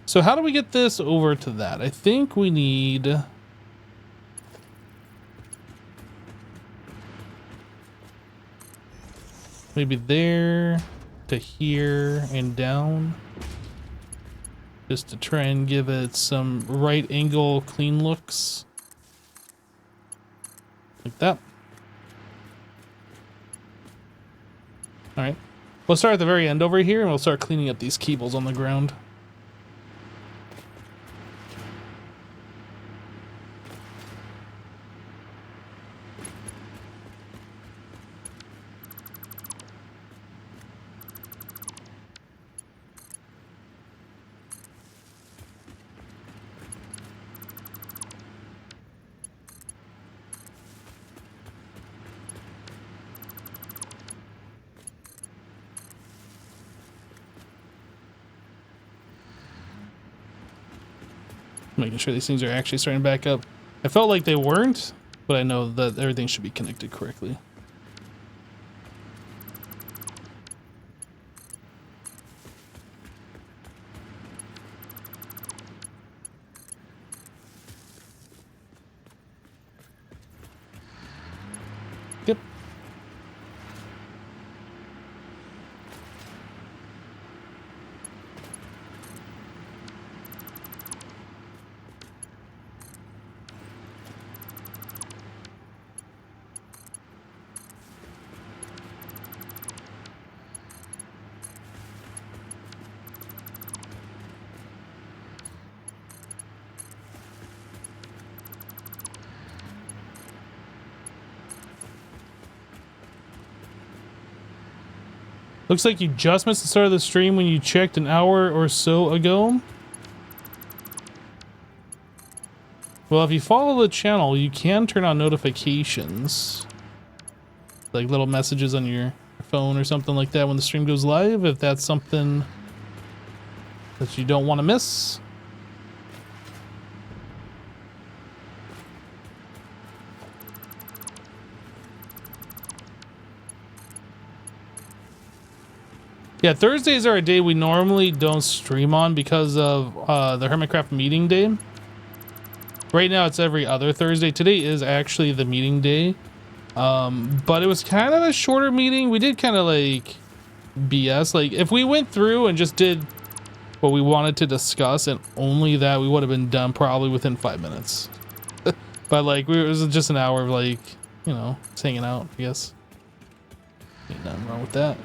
So how do we get this over to that? I think we need... maybe there to here and down. Just to try and give it some right angle clean looks. Like that. Alright. We'll start at the very end over here and we'll start cleaning up these cables on the ground. Making sure these things are actually starting back up. I felt like they weren't, but I know that everything should be connected correctly. Yep. Looks like you just missed the start of the stream when you checked an hour or so ago. Well, if you follow the channel, you can turn on notifications. Like little messages on your phone or something like that when the stream goes live, if that's something that you don't want to miss. Yeah, Thursdays are a day we normally don't stream on because of the HermitCraft meeting day. Right now it's every other Thursday. Today is actually the meeting day. But it was kind of a shorter meeting. We did kind of like BS. Like if we went through and just did what we wanted to discuss and only that, we would have been done probably within 5 minutes. But like it was just an hour of like, you know, just hanging out, I guess. Ain't nothing wrong with that.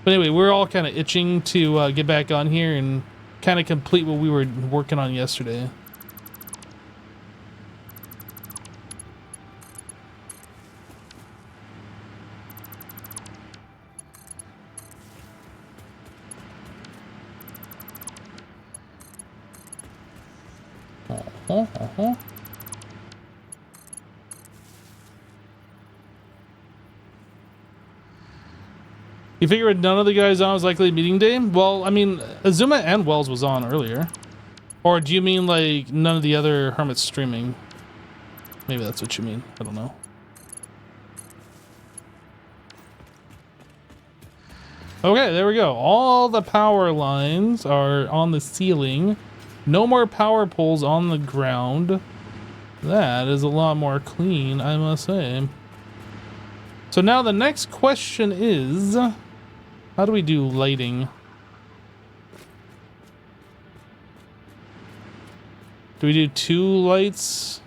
But anyway, we're all kind of itching to get back on here and kind of complete what we were working on yesterday. You figure with none of the guys on was likely meeting day? Well, I mean, Azuma and Wells was on earlier. Or do you mean like none of the other hermits streaming? Maybe that's what you mean. I don't know. Okay, there we go. All the power lines are on the ceiling. No more power poles on the ground. That is a lot more clean, I must say. So now the next question is, how do we do lighting? Do we do 2 lights?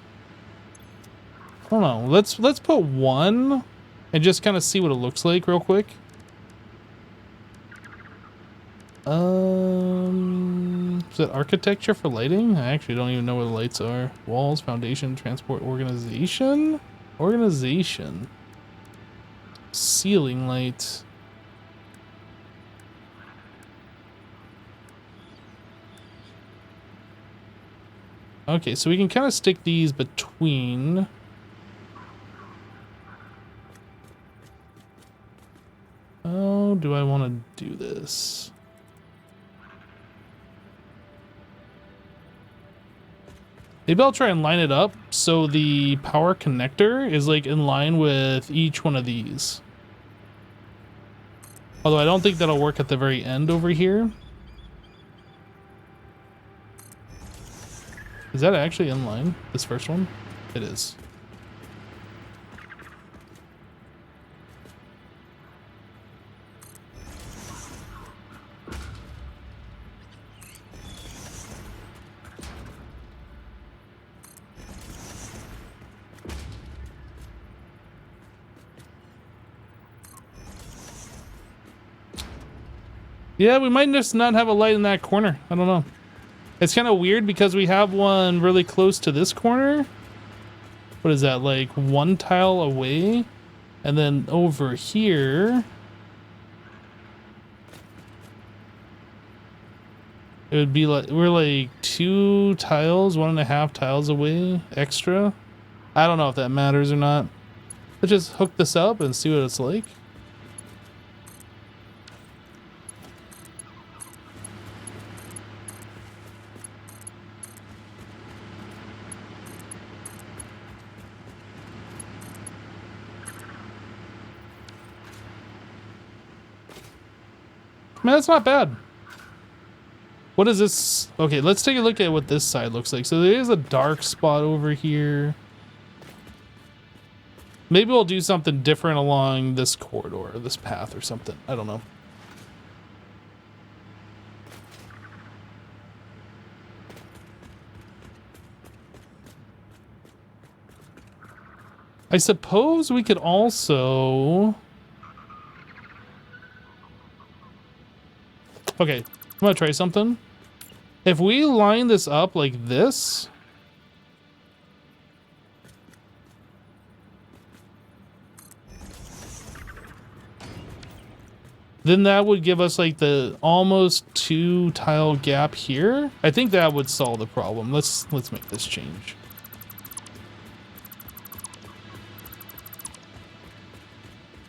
I don't know. Let's put 1 and just kind of see what it looks like real quick. Is it architecture for lighting? I actually don't even know where the lights are. Walls, foundation, transport, organization. Organization. Ceiling light. Okay, so we can kind of stick these between. How do I want to do this? Maybe I'll try and line it up so the power connector is like in line with each one of these. Although I don't think that'll work at the very end over here. Is that actually in line, this first one? It is. Yeah, we might just not have a light in that corner. I don't know. It's kind of weird because we have one really close to this corner. What is that, like 1 tile away? And then over here, it would be like, we're like 2 tiles, 1.5 tiles away extra. I don't know if that matters or not. Let's just hook this up and see what it's like. Man, that's not bad. What is this? Okay, let's take a look at what this side looks like. So there is a dark spot over here. Maybe we'll do something different along this corridor, this path or something. I don't know. I suppose we could also... Okay, I'm gonna try something. If we line this up like this, then that would give us like the almost 2 tile gap here. I think that would solve the problem. Let's make this change.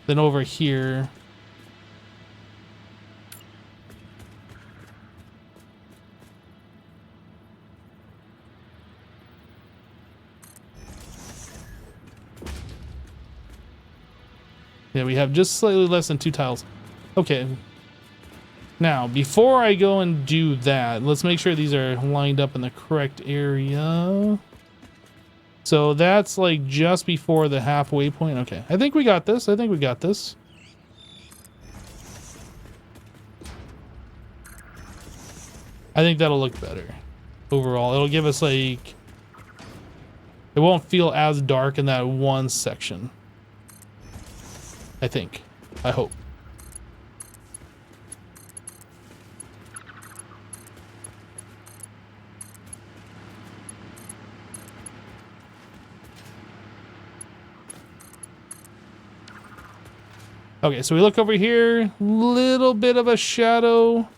Then over here, yeah, we have just slightly less than 2 tiles. Okay. Now, before I go and do that, let's make sure these are lined up in the correct area. So that's like just before the halfway point. Okay, I think we got this. I think we got this. I think that'll look better overall. It'll give us like... It won't feel as dark in that one section. I think. I hope. Okay, so we look over here, little bit of a shadow.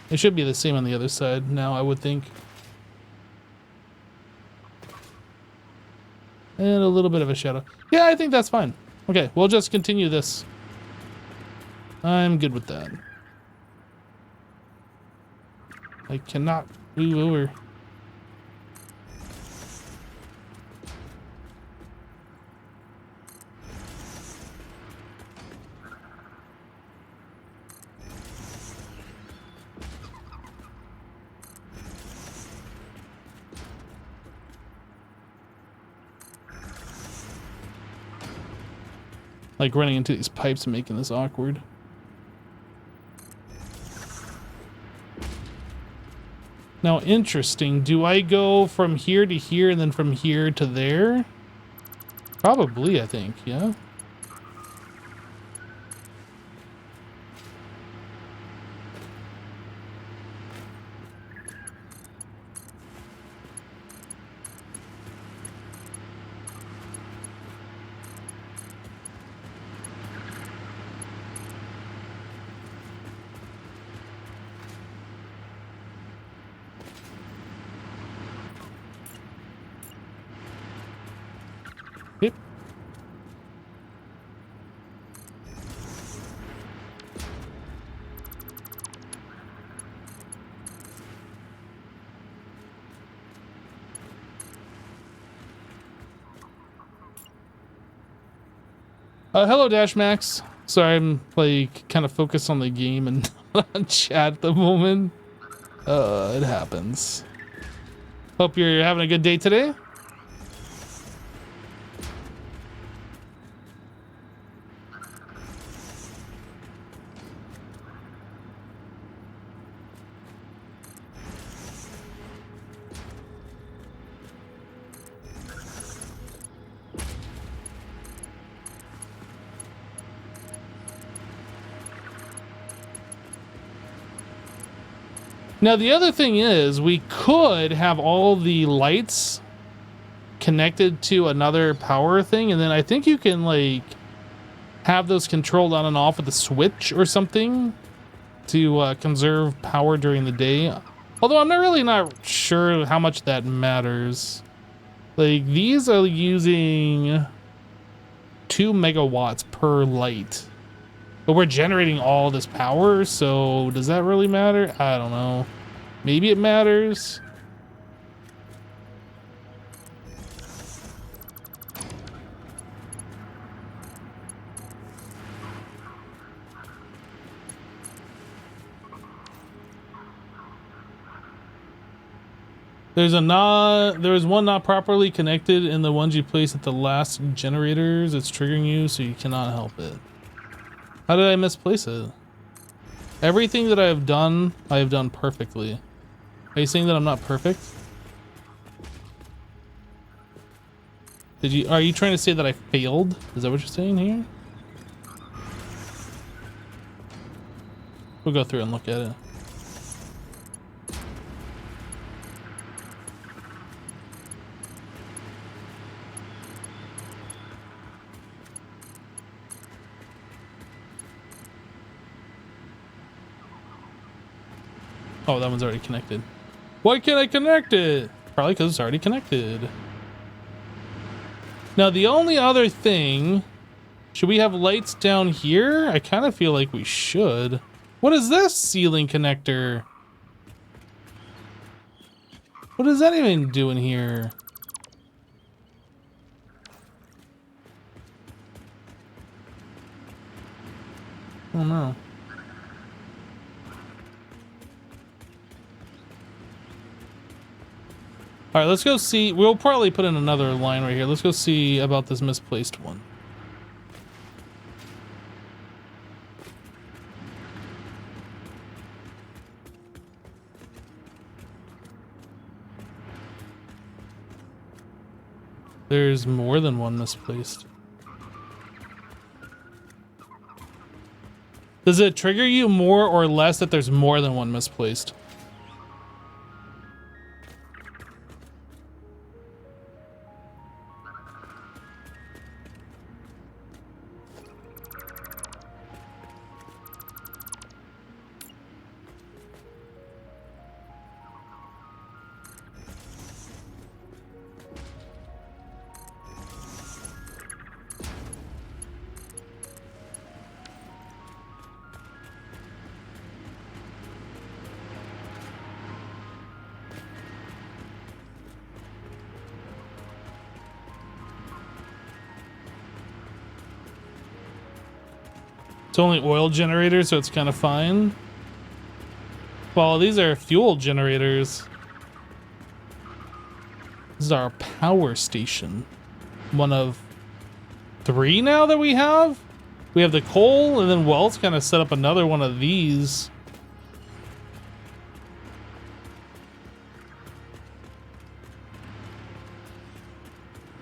It should be the same on the other side now, I would think. And a little bit of a shadow. Yeah, I think that's fine. Okay, we'll just continue this. I'm good with that. I cannot move over. Like running into these pipes and making this awkward. Now, interesting. Do I go from here to here and then from here to there? Probably, I think, yeah. Yep. Hello, Dash Max. Sorry, I'm like kind of focused on the game and on chat at the moment. It happens. Hope you're having a good day today. Now, the other thing is we could have all the lights connected to another power thing, and then I think you can like have those controlled on and off with a switch or something to conserve power during the day. Although I'm not sure how much that matters. Like, these are using 2 megawatts per light. But we're generating all this power, so does that really matter? I don't know. Maybe it matters. There's one not properly connected in the ones you place at the last generators. It's triggering you, so you cannot help it. How did I misplace it? Everything that I have done perfectly. Are you saying that I'm not perfect? Are you trying to say that I failed? Is that what you're saying here? We'll go through and look at it. Oh, that one's already connected. Why can't I connect it? Probably because it's already connected. Now, the only other thing... Should we have lights down here? I kind of feel like we should. What is this ceiling connector? What is that even doing here? I don't know. All right, let's go see. We'll probably put in another line right here. Let's go see about this misplaced one. There's more than one misplaced. Does it trigger you more or less that there's more than one misplaced? It's only oil generators, so it's kind of fine. Well, these are fuel generators. This is our power station. One of 3 now that we have. We have the coal, and then Wells kind of set up another one of these.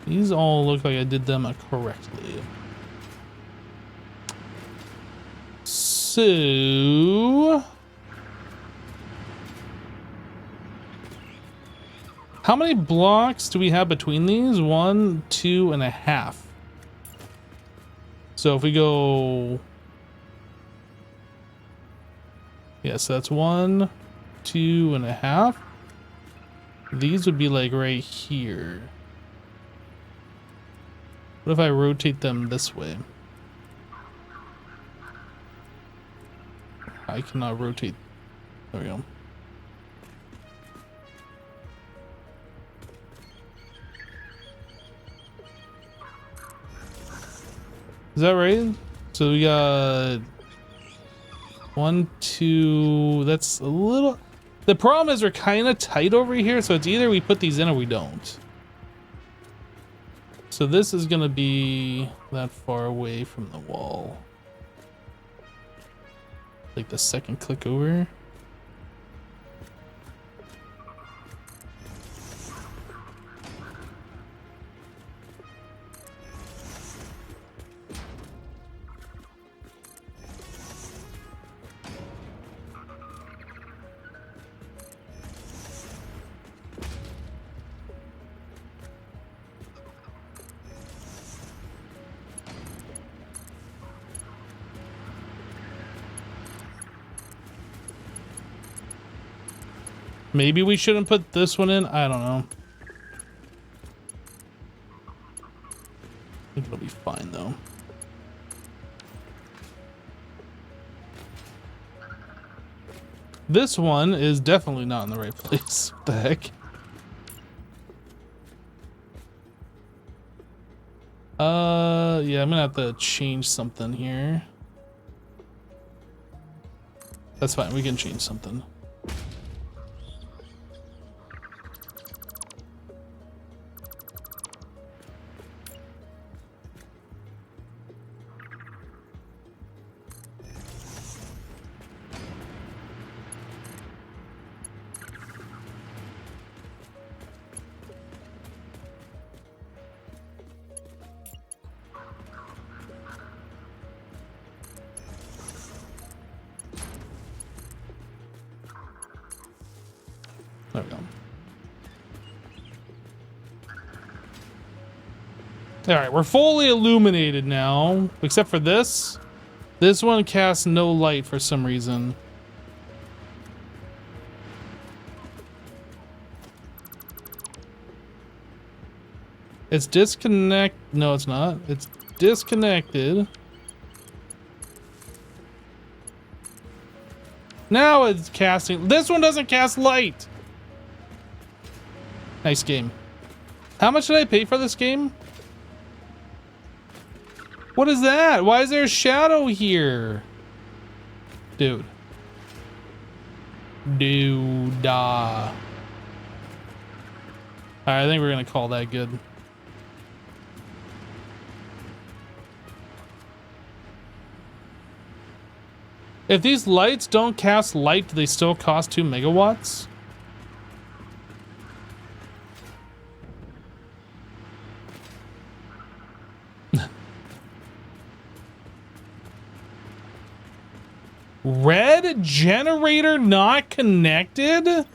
These all look like I did them correctly. So... how many blocks do we have between these? 1, 2.5. So if we go... yes, that's 1, 2.5. These would be like right here. What if I rotate them this way? I cannot rotate. There we go. Is that right? So we got 1, 2. That's a little... the problem is we're kind of tight over here, so it's either we put these in or we don't. So this is gonna be that far away from the wall. Like the second click over. Maybe we shouldn't put this one in. I don't know. I think it'll be fine though. This one is definitely not in the right place. What the heck? Yeah, I'm gonna have to change something here. That's fine, we can change something. There we go. All right, we're fully illuminated now, except for this. This one casts no light for some reason. It's disconnect. No, it's not. It's disconnected. Now it's casting. This one doesn't cast light. Nice game. How much did I pay for this game? What is that? Why is there a shadow here? Dude. Dude. Alright, I think we're gonna call that good. If these lights don't cast light, do they still cost 2 megawatts? Red generator not connected?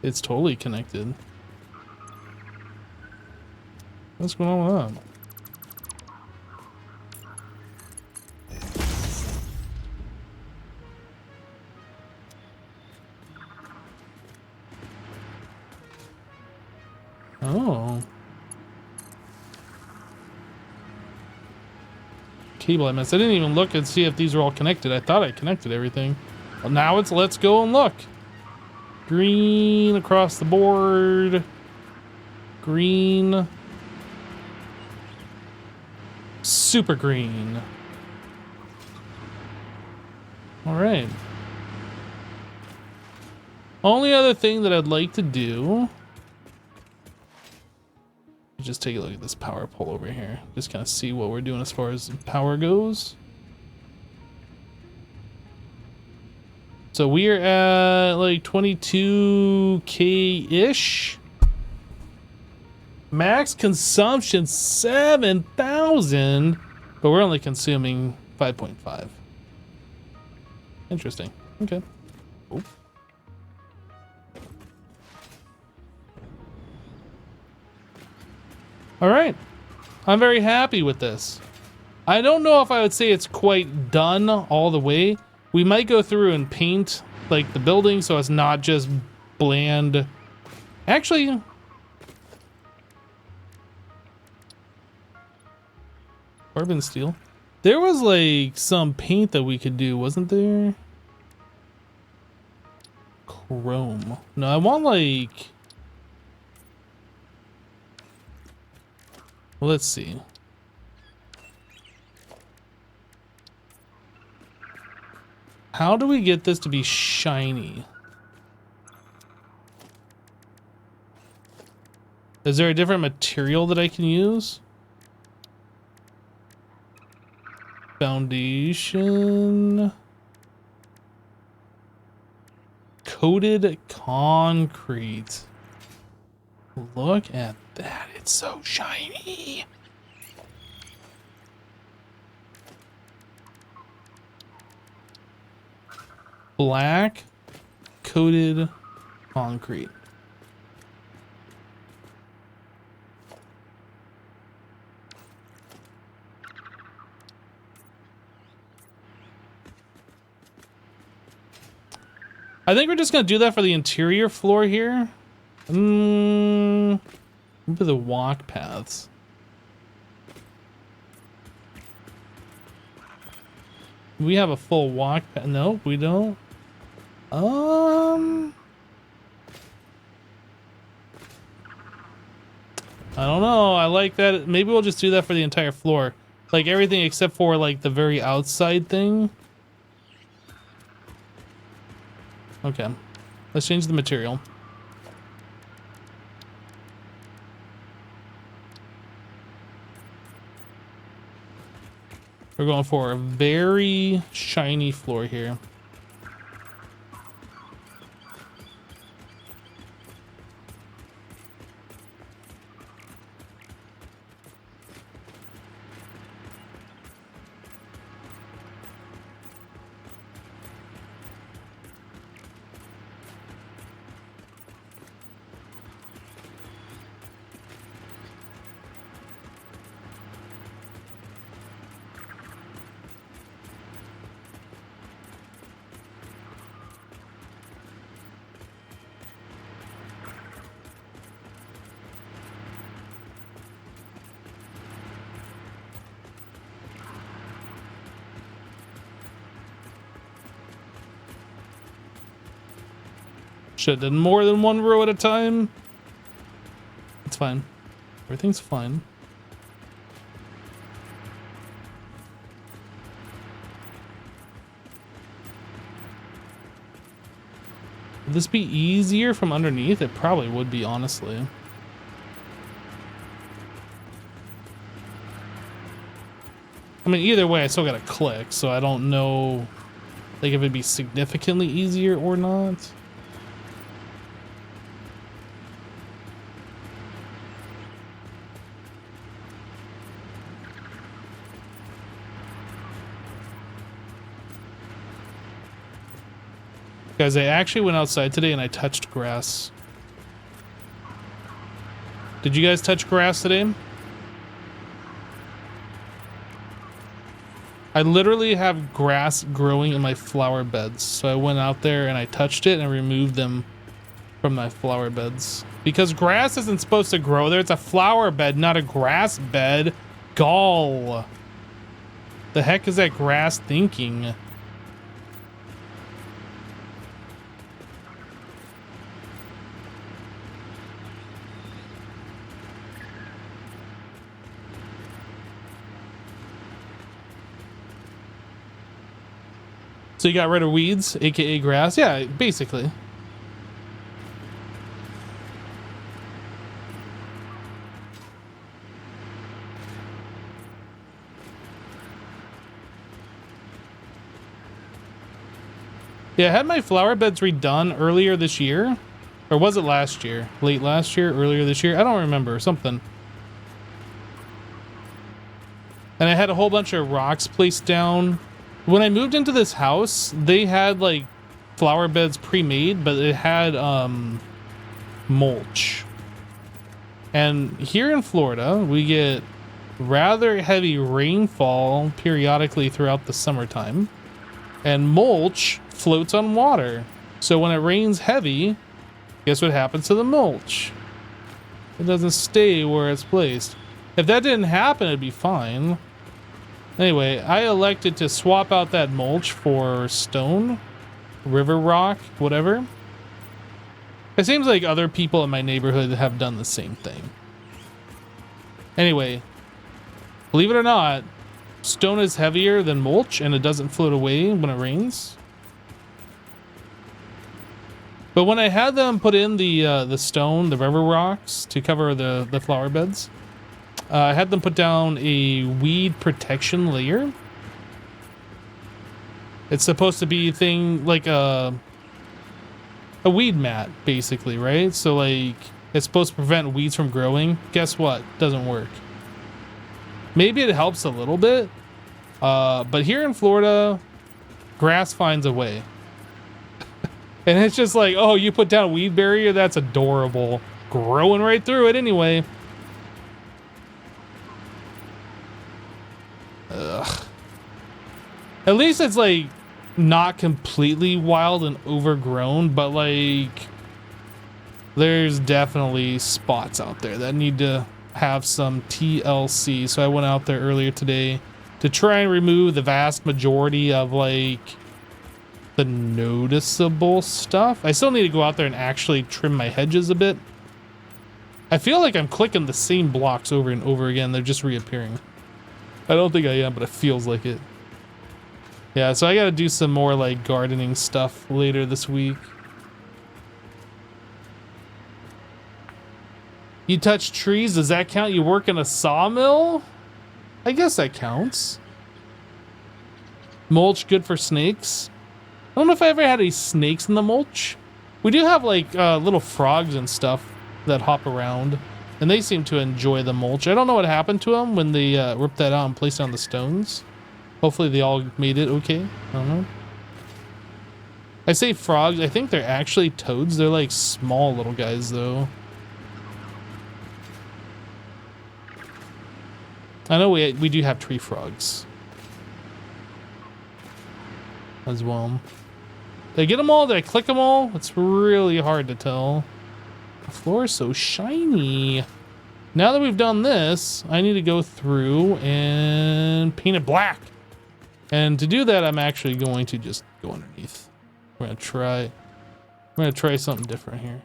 It's totally connected. What's going on with that? Oh. Cable I missed. I didn't even look and see if these were all connected. I thought I connected everything. Well, now it's let's go and look. Green across the board. Green. Super green. All right. Only other thing that I'd like to do, just take a look at this power pole over here. Just kind of see what we're doing as far as power goes. So we are at like 22K-ish. Max consumption 7,000, but we're only consuming 5.5. Interesting. Okay. Ooh. All right. I'm very happy with this. I don't know if I would say it's quite done all the way. We might go through and paint like the building so it's not just bland. Actually, carbon steel. There was like some paint that we could do, wasn't there? Chrome. No, I want like... Well, let's see. How do we get this to be shiny? Is there a different material that I can use? Foundation. Coated concrete. Look at that. It's so shiny. Black coated concrete. I think we're just gonna do that for the interior floor here. Maybe the walk paths. We have a full walk path. No, we don't. I don't know. I like that. Maybe we'll just do that for the entire floor. Like everything except for like the very outside thing. Okay. Let's change the material. We're going for a very shiny floor here. Should have done more than one row at a time. It's fine. Everything's fine. Would this be easier from underneath? It probably would be, honestly. I mean, either way, I still gotta click, so I don't know like if it'd be significantly easier or not. Guys, I actually went outside today and I touched grass. Did you guys touch grass today? I literally have grass growing in my flower beds. So I went out there and I touched it and I removed them from my flower beds. Because grass isn't supposed to grow there. It's a flower bed, not a grass bed. Gall. The heck is that grass thinking? So you got rid of weeds, aka grass? Yeah, basically. Yeah, I had my flower beds redone earlier this year. Or was it last year? Late last year? Earlier this year? I don't remember. Something. And I had a whole bunch of rocks placed down. When I moved into this house, they had like flower beds pre-made, but it had mulch. And here in Florida, we get rather heavy rainfall periodically throughout the summertime. And mulch floats on water. So when it rains heavy, guess what happens to the mulch? It doesn't stay where it's placed. If that didn't happen, it'd be fine. Anyway, I elected to swap out that mulch for stone, river rock, whatever. It seems like other people in my neighborhood have done the same thing. Anyway, believe it or not, stone is heavier than mulch and it doesn't float away when it rains. But when I had them put in the stone, the river rocks to cover the flower beds, I had them put down a weed protection layer. It's supposed to be like a weed mat, basically, right? So like it's supposed to prevent weeds from growing. Guess what? Doesn't work. Maybe it helps a little bit, but here in Florida, grass finds a way. And it's just like, oh, you put down a weed barrier? That's adorable. Growing right through it anyway. Ugh. At least it's like not completely wild and overgrown, but like there's definitely spots out there that need to have some TLC. So I went out there earlier today to try and remove the vast majority of like the noticeable stuff. I still need to go out there and actually trim my hedges a bit. I feel like I'm clicking the same blocks over and over again. They're just reappearing. I don't think I am, but it feels like it. Yeah, so I gotta do some more like gardening stuff later this week. You touch trees, does that count? You work in a sawmill? I guess that counts. Mulch good for snakes. I don't know if I ever had any snakes in the mulch. We do have like little frogs and stuff that hop around, and they seem to enjoy the mulch. I don't know what happened to them when they ripped that out and placed it on the stones. Hopefully they all made it okay. I don't know. I say frogs, I think they're actually toads. They're like small little guys though. I know we do have tree frogs as well. Did I get them all? Did I click them all? It's really hard to tell. The floor is so shiny. Now that we've done this, I need to go through and paint it black. And to do that, I'm actually going to just go underneath. We're gonna try something different here.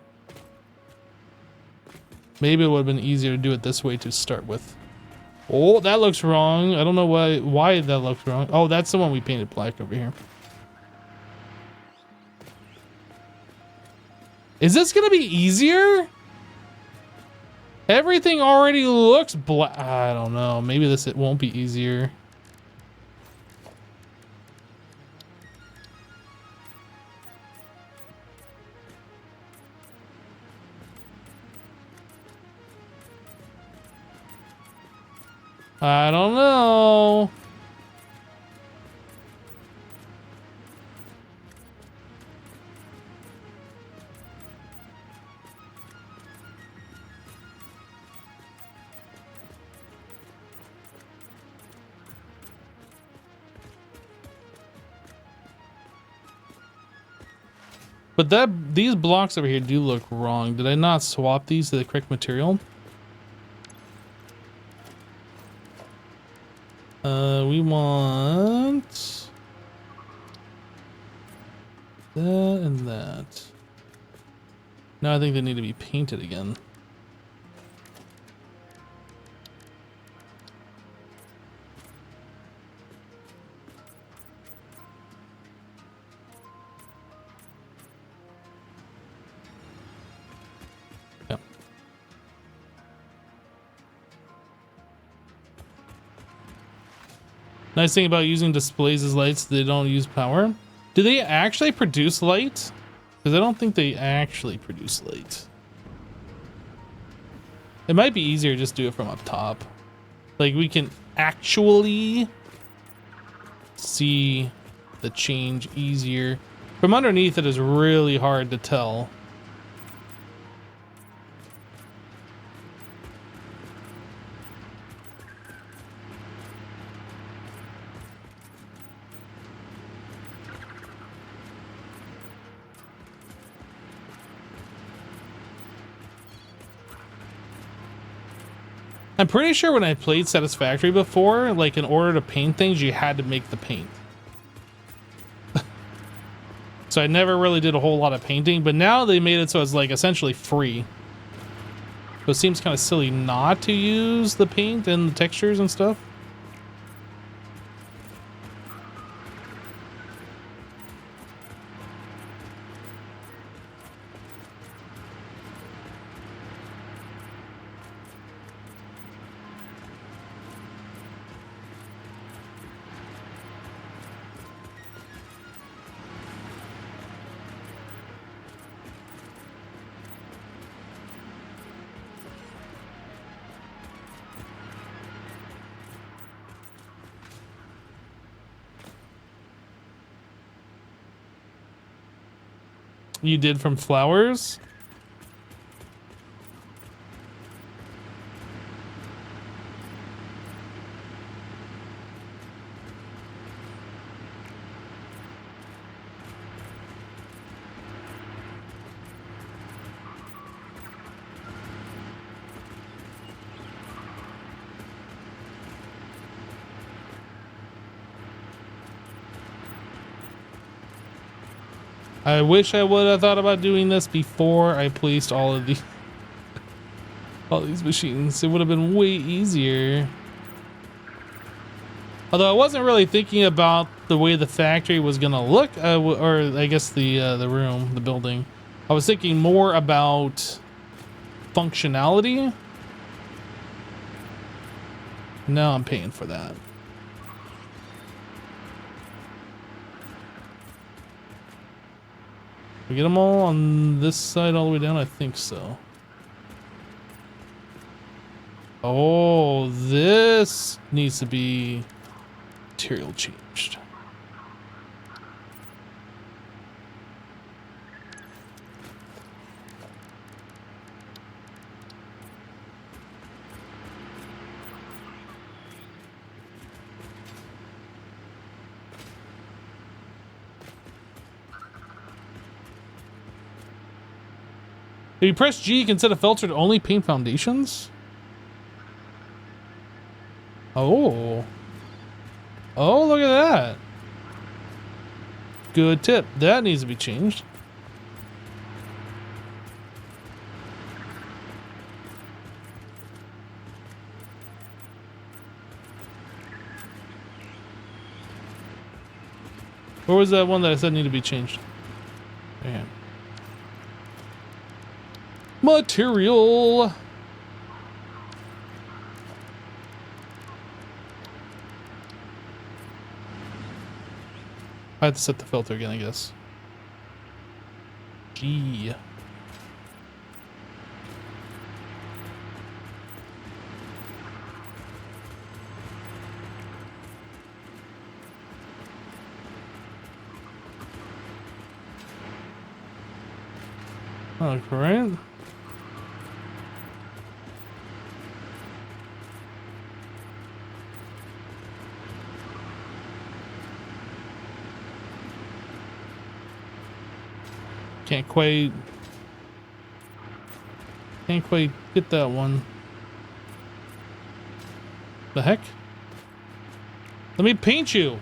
Maybe it would have been easier to do it this way to start with. Oh, that looks wrong. I don't know why that looks wrong. Oh, that's the one we painted black over here. Is this gonna be easier? Everything already looks black. I don't know. Maybe it won't be easier. I don't know. But these blocks over here do look wrong. Did I not swap these to the correct material? We want that and that. Now I think they need to be painted again. Nice thing about using displays as lights, they don't use power. Do they actually produce light? Because I don't think they actually produce light. It might be easier to just do it from up top. Like we can actually see the change easier. From underneath it is really hard to tell. I'm pretty sure when I played Satisfactory before, like in order to paint things, you had to make the paint. So I never really did a whole lot of painting, but now they made it so it's like essentially free. So it seems kind of silly not to use the paint and the textures and stuff. You did from flowers? I wish I would have thought about doing this before I placed all of these machines. It would have been way easier. Although I wasn't really thinking about the way the factory was gonna look, or I guess the room, the building. I was thinking more about functionality. Now I'm paying for that. We get them all on this side all the way down? I think so. Oh, this needs to be material changed. If you press G, you can set a filter to only paint foundations? Oh. Oh, look at that. Good tip. That needs to be changed. Where was that one that I said needed to be changed? Man. Material. I have to set the filter again, I guess. G. Oh, right. Can't quite get that one. The heck? Let me paint you.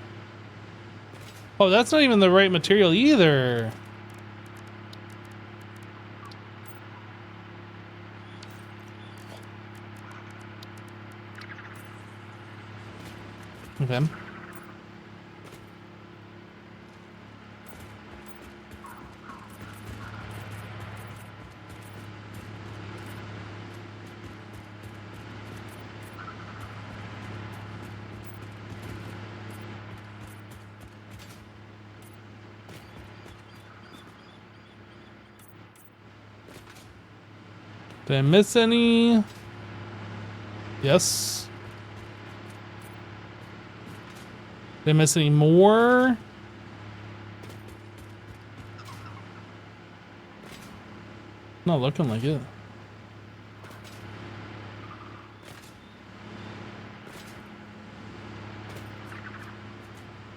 Oh, that's not even the right material either. Okay. Did I miss any? Yes. Did I miss any more? Not looking like it.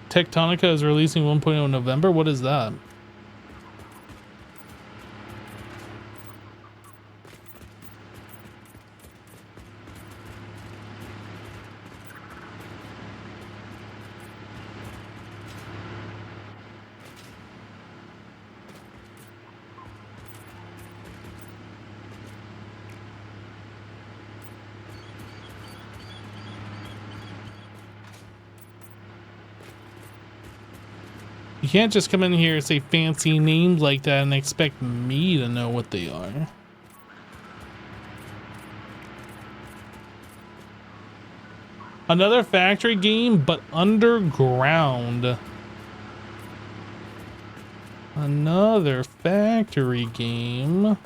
Tectonica is releasing 1.0 in November. What is that? You can't just come in here and say fancy names like that and expect me to know what they are. Another factory game, but underground. Another factory game.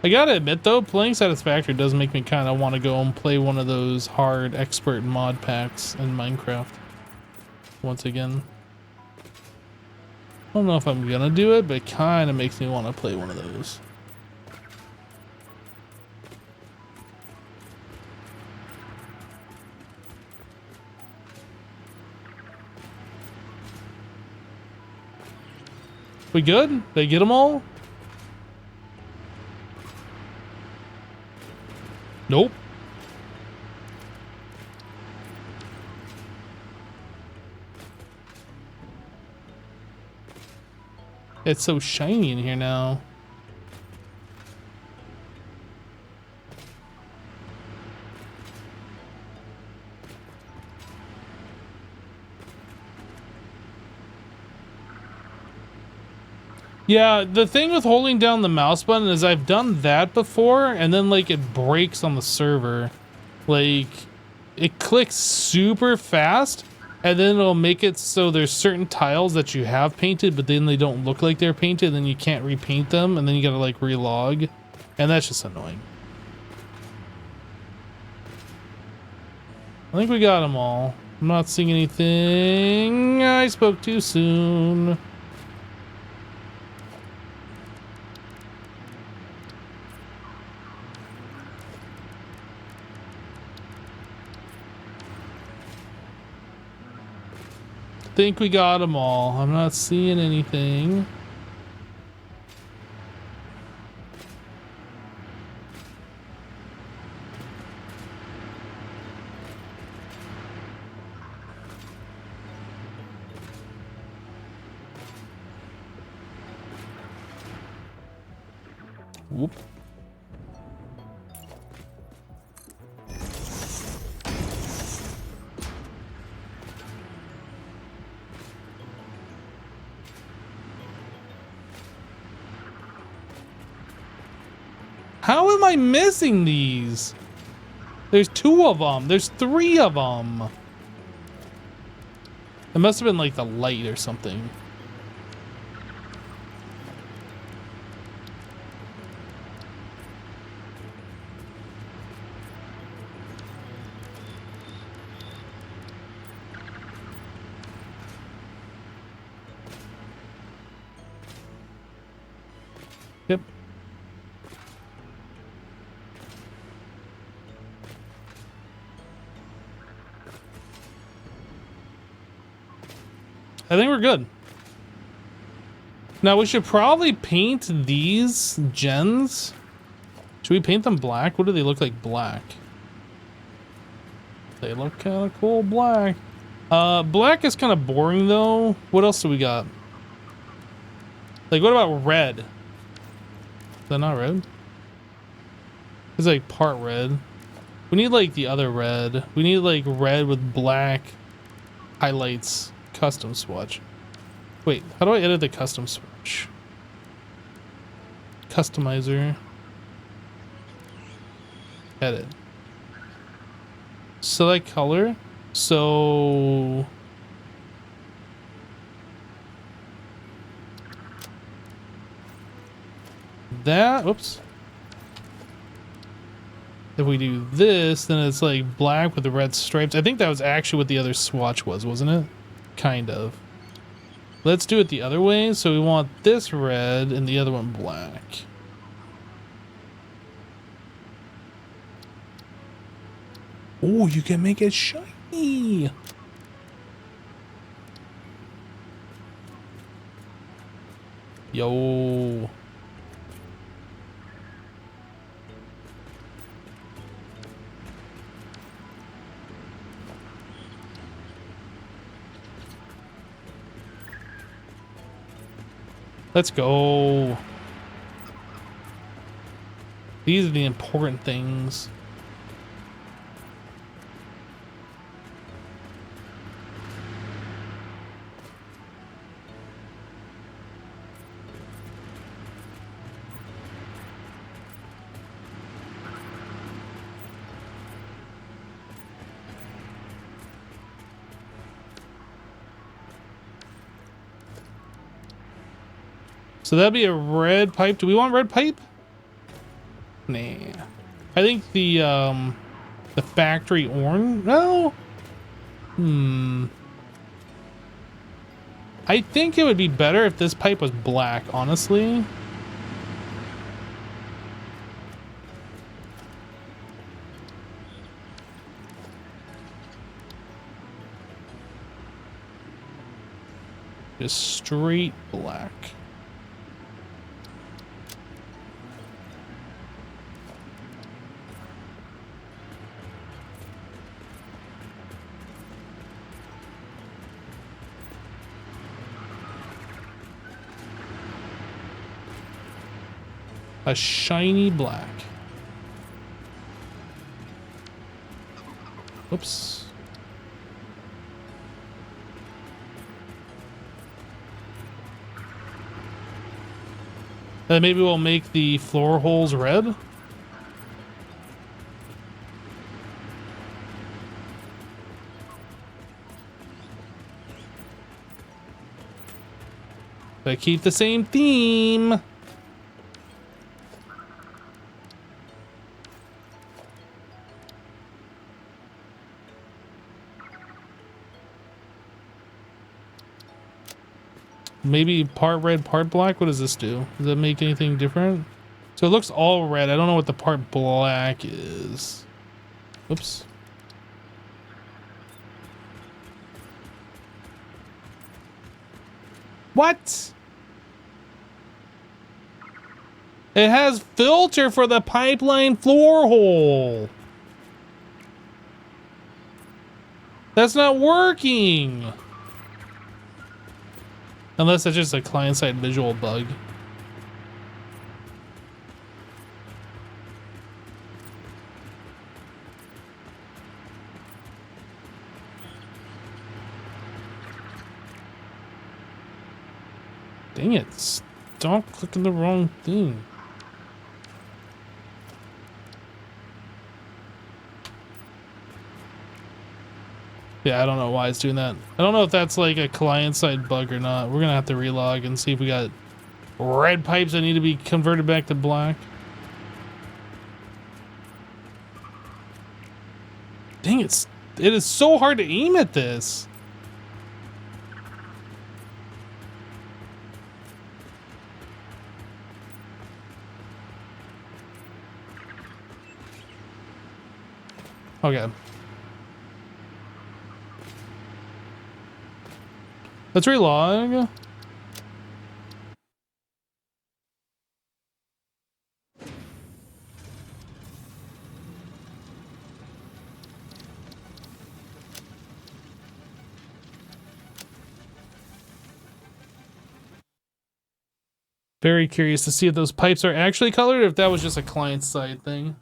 I gotta admit though, playing Satisfactory does make me kind of want to go and play one of those hard expert mod packs in Minecraft. Once again. I don't know if I'm gonna do it, but it kind of makes me want to play one of those. We good? Did I get them all? Nope. It's so shiny in here now. Yeah, the thing with holding down the mouse button is I've done that before and then like it breaks on the server. Like it clicks super fast and then it'll make it so there's certain tiles that you have painted but then they don't look like they're painted and then you can't repaint them and then you gotta like relog and that's just annoying. I think we got them all. I'm not seeing anything. I spoke too soon. Think we got them all. I'm not seeing anything. Whoop. How am I missing these? There's 2 of them. There's 3 of them. It must have been like the light or something. Yep. I think we're good. Now we should probably paint these gens. Should we paint them black? What do they look like black? They look kind of cool black. Black is kind of boring though. What else do we got? Like what about red? Is that not red? It's like part red. We need like the other red. We need like red with black highlights. Custom swatch. Wait, how do I edit the custom swatch? Customizer. Edit. Select color. So that, whoops. If we do this, then it's like black with the red stripes. I think that was actually what the other swatch was, wasn't it? Kind of. Let's do it the other way. So we want this red and the other one black. Oh, you can make it shiny. Yo. Let's go. These are the important things. So that'd be a red pipe. Do we want red pipe? Nah. I think the factory orange. No. I think it would be better if this pipe was black, honestly. Just straight black. A shiny black. Oops. Then maybe we'll make the floor holes red. But keep the same theme. Maybe part red, part black. What does this do? Does that make anything different? So it looks all red. I don't know what the part black is. Oops. What? It has filter for the pipeline floor hole. That's not working. Unless that's just a client-side visual bug. Dang it, stop clicking the wrong thing. Yeah, I don't know why it's doing that. I don't know if that's like a client-side bug or not. We're gonna have to relog and see if we got red pipes that need to be converted back to black. Dang it, it is so hard to aim at this. Okay. Let's relog. Very curious to see if those pipes are actually colored or if that was just a client side thing.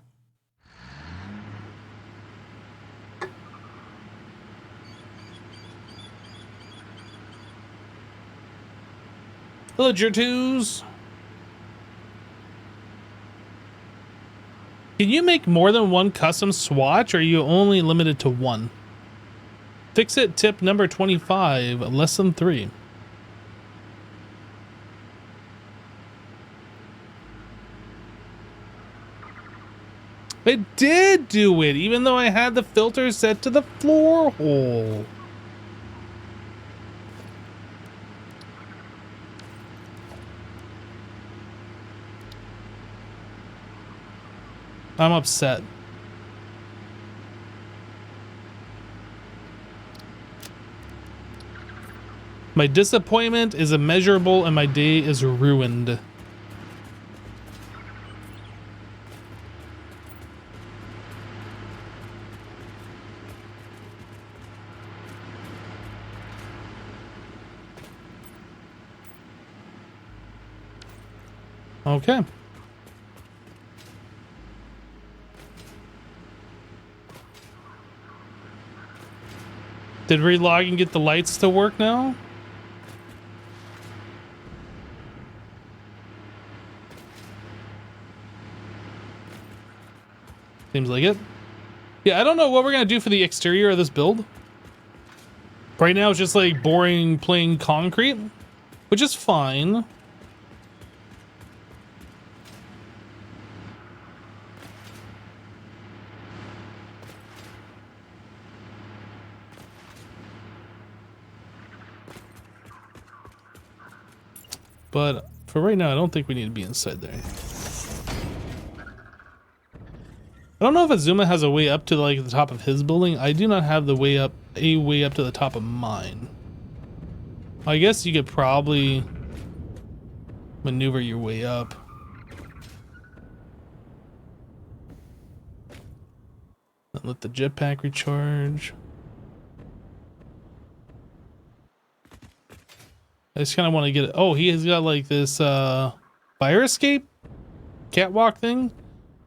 Hello, Jertus. Can you make more than one custom swatch, or are you only limited to one? Fix it tip number 25, lesson 3. It did do it, even though I had the filter set to the floor hole. I'm upset. My disappointment is immeasurable and my day is ruined. Okay. Did relogging get the lights to work now? Seems like it. Yeah, I don't know what we're gonna do for the exterior of this build. Right now it's just like boring plain concrete, which is fine. But for right now, I don't think we need to be inside there. I don't know if Azuma has a way up to like the top of his building. I do not have the way up, a way up to the top of mine. I guess you could probably maneuver your way up. And let the jetpack recharge. I just kind of want to get it. Oh, he has got like this fire escape catwalk thing.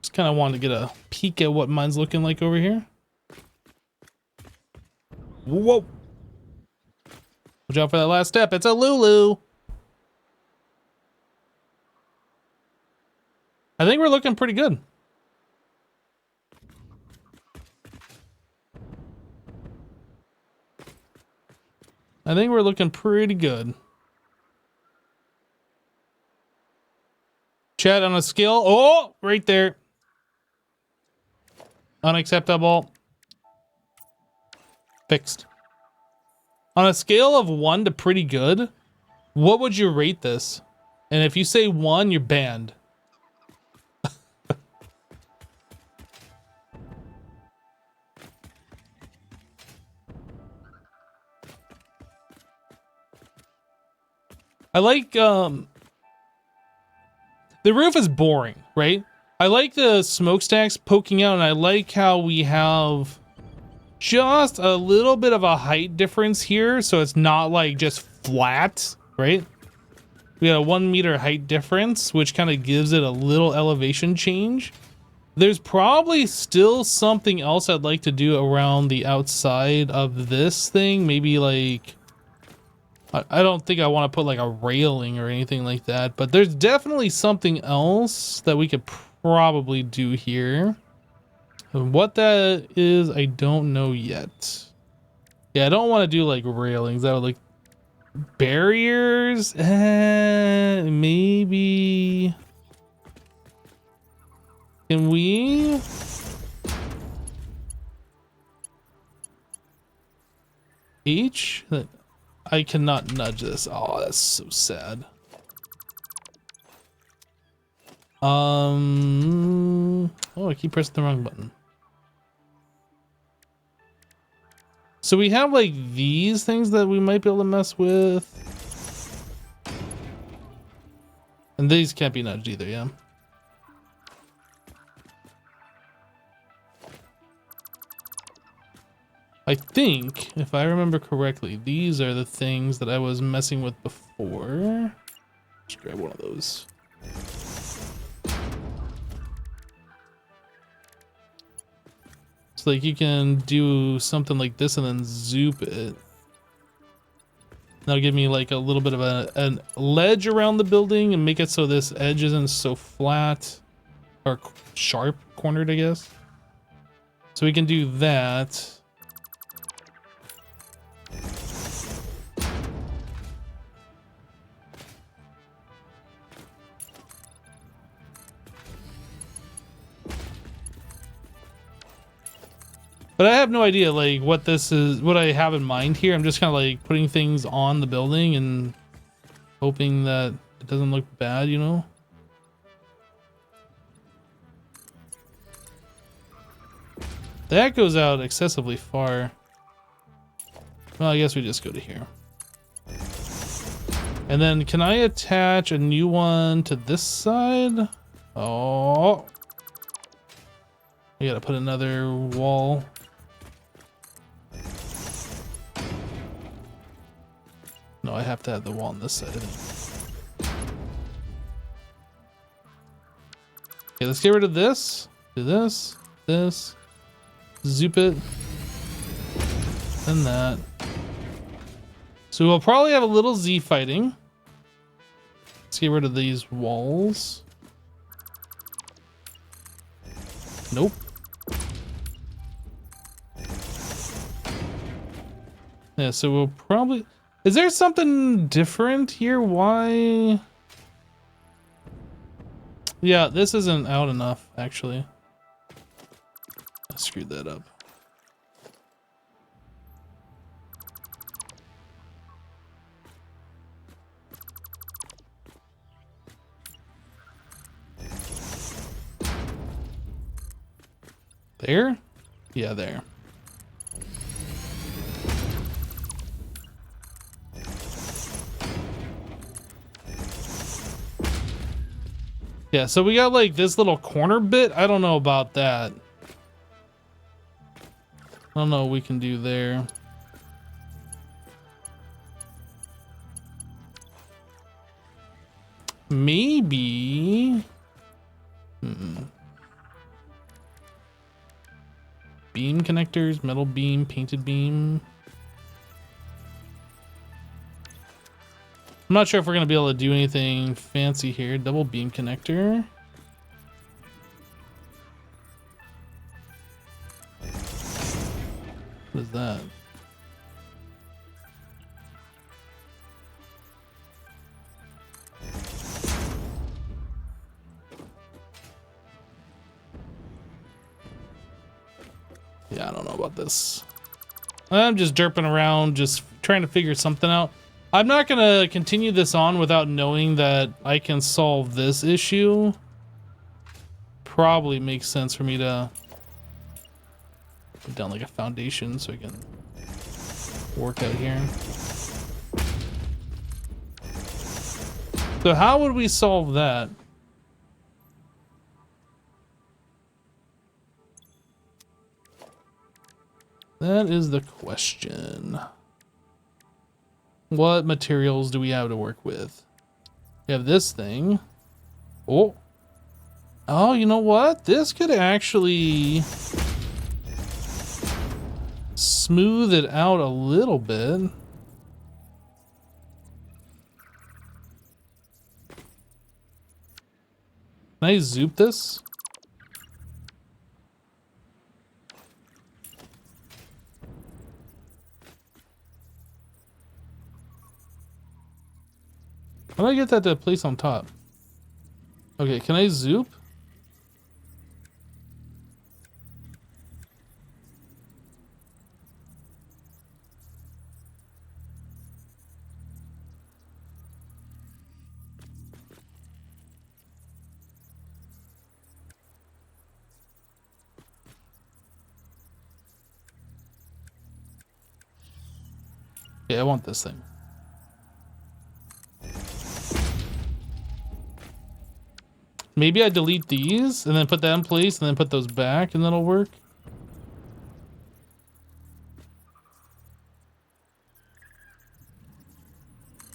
Just kind of wanted to get a peek at what mine's looking like over here. Whoa. Watch out for that last step. It's a Lulu. I think we're looking pretty good. I think we're looking pretty good. Chat on a scale. Oh, right there. Unacceptable. Fixed. On a scale of 1 to pretty good, what would you rate this? And if you say 1, you're banned. I like, the roof is boring, right? I like the smokestacks poking out, and I like how we have just a little bit of a height difference here, so it's not like just flat, right? We got a 1 meter height difference, which kind of gives it a little elevation change. There's probably still something else I'd like to do around the outside of this thing. Maybe like, I don't think I want to put like a railing or anything like that, but there's definitely something else that we could probably do here. And what that is, I don't know yet. Yeah, I don't want to do like railings. That would like barriers. Maybe. Can we? Each? I cannot nudge this. Oh, that's so sad. Oh, I keep pressing the wrong button. So we have like these things that we might be able to mess with. And these can't be nudged either, yeah. I think, if I remember correctly, these are the things that I was messing with before. Just grab one of those. It's like you can do something like this and then zoop it. That'll give me like a little bit of a ledge around the building and make it so this edge isn't so flat or sharp cornered, I guess. So we can do that. But I have no idea like what this is, what I have in mind here. I'm just kind of like putting things on the building and hoping that it doesn't look bad, you know? That goes out excessively far. Well, I guess we just go to here. And then can I attach a new one to this side? Oh. I gotta put another wall. No, I have to have the wall on this side, I think. Okay, let's get rid of this. Do this, this, zoop it, and that. So we'll probably have a little Z fighting. Let's get rid of these walls. Nope. Yeah, so we'll probably... Is there something different here? Why? Yeah, this isn't out enough, actually. I screwed that up. There? Yeah, there. Yeah, so we got like this little corner bit. I don't know about that. I don't know what we can do there. Maybe. Beam connectors, metal beam, painted beam. I'm not sure if we're going to be able to do anything fancy here. Double beam connector. What is that? Yeah, I don't know about this. I'm just derping around, just trying to figure something out. I'm not going to continue this on without knowing that I can solve this issue. Probably makes sense for me to put down like a foundation so I can work out here. So how would we solve that? That is the question. What materials do we have to work with? We have this thing. Oh. Oh, you know what? This could actually smooth it out a little bit. Can I zoop this? How do I get that to place on top? Okay, can I zoop? Yeah, I want this thing. Maybe I delete these and then put that in place and then put those back and that'll work.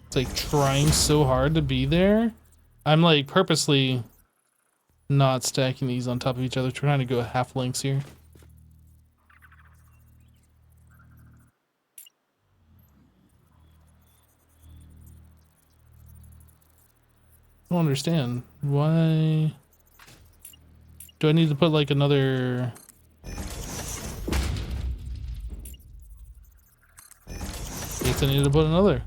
It's like trying so hard to be there. I'm like purposely not stacking these on top of each other, trying to go half lengths here. I don't understand. Why do I need to put like another? Guess I need to put another.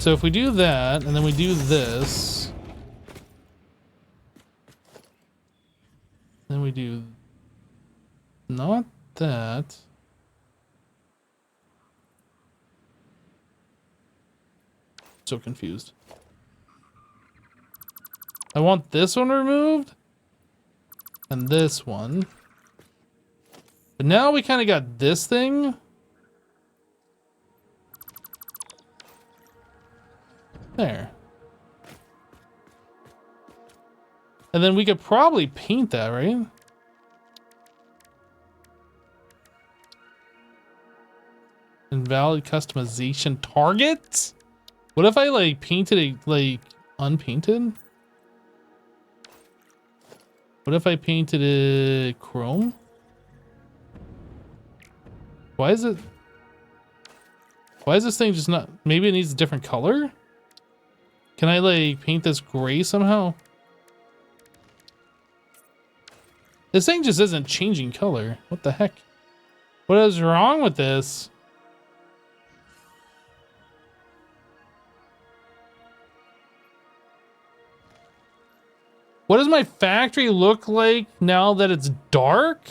So if we do that and then we do this, then we do that. So confused. I want this one removed. And this one. But now we kind of got this thing. There. And then we could probably paint that, right? Invalid customization targets? What if I like painted it like unpainted? What if I painted it chrome? Why is this thing just not, maybe it needs a different color? Can I like paint this gray somehow? This thing just isn't changing color. What the heck? What is wrong with this? What does my factory look like now that it's dark?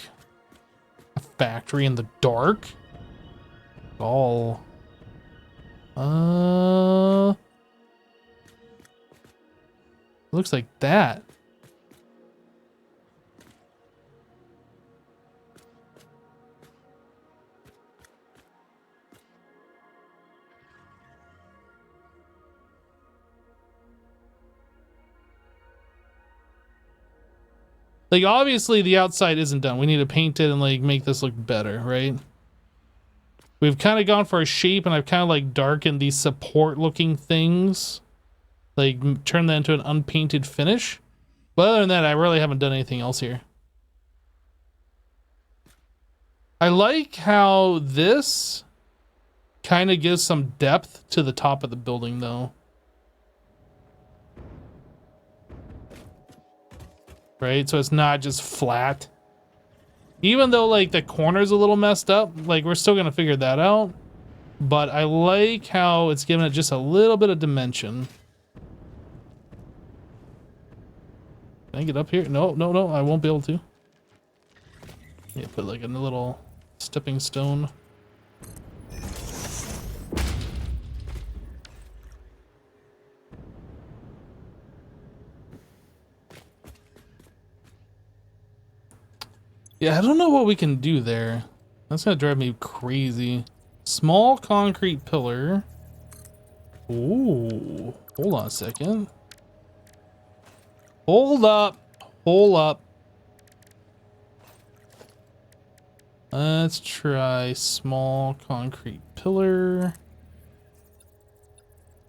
A factory in the dark? Oh. Looks like that. Like, obviously the outside isn't done. We need to paint it and like make this look better, right? We've kind of gone for a shape, and I've kind of like darkened these support looking things. Like, turn that into an unpainted finish. But other than that, I really haven't done anything else here. I like how this kind of gives some depth to the top of the building, though. Right? So it's not just flat. Even though, like, the corner's a little messed up, like, we're still gonna figure that out. But I like how it's giving it just a little bit of dimension. Can I get up here? No, no, no, I won't be able to. Yeah, put like a little stepping stone. Yeah, I don't know what we can do there. That's gonna drive me crazy. Small concrete pillar. Ooh, hold on a second. Hold up. Hold up. Let's try small concrete pillar.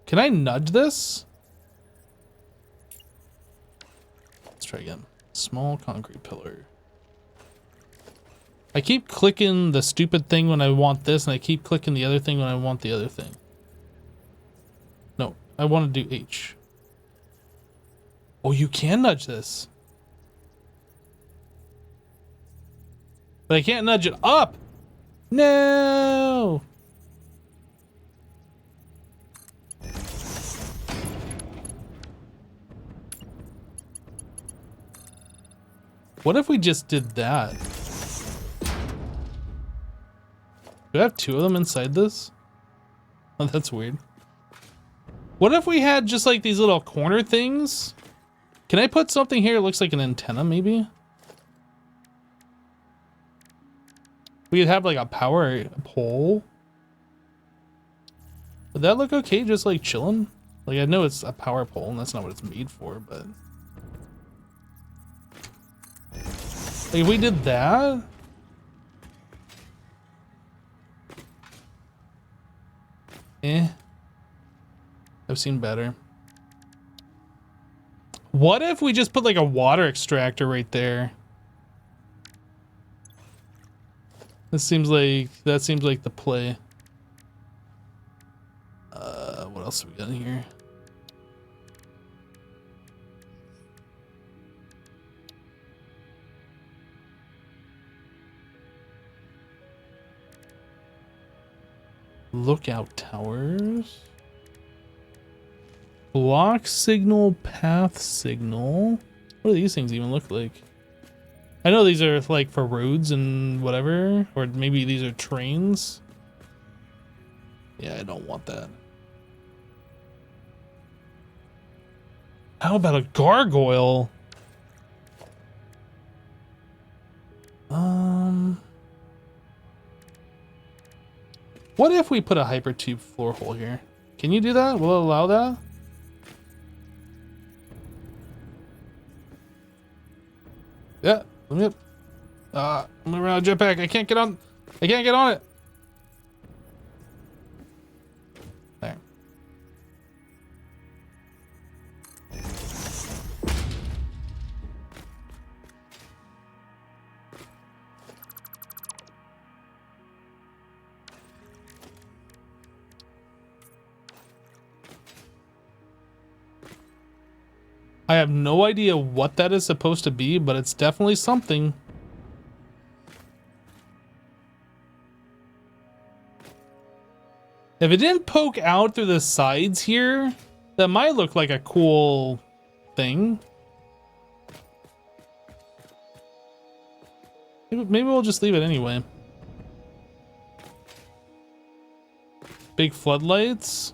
Can I nudge this? Let's try again. Small concrete pillar. I keep clicking the stupid thing when I want this, and I keep clicking the other thing when I want the other thing. No, I want to do H. Oh, you can nudge this. But I can't nudge it up. No. What if we just did that? Do I have two of them inside this? Oh, that's weird. What if we had just like these little corner things? Can I put something here that looks like an antenna, maybe? We could have like a power pole. Would that look okay, just like chilling? Like, I know it's a power pole and that's not what it's made for, but... like, if we did that... I've seen better. What if we just put like a water extractor right there? That seems like the play. What else have we got in here? Lookout towers. Block signal, path signal. What do these things even look like? I know these are like for roads and whatever, or maybe these are trains. Yeah, I don't want that. How about a gargoyle? What if we put a hypertube floor hole here? Can you do that? Will it allow that? Yeah, let me up. I'm around a jetpack. I can't get on. I can't get on it. There. I have no idea what that is supposed to be, but it's definitely something. If it didn't poke out through the sides here, that might look like a cool thing. Maybe we'll just leave it anyway. Big floodlights.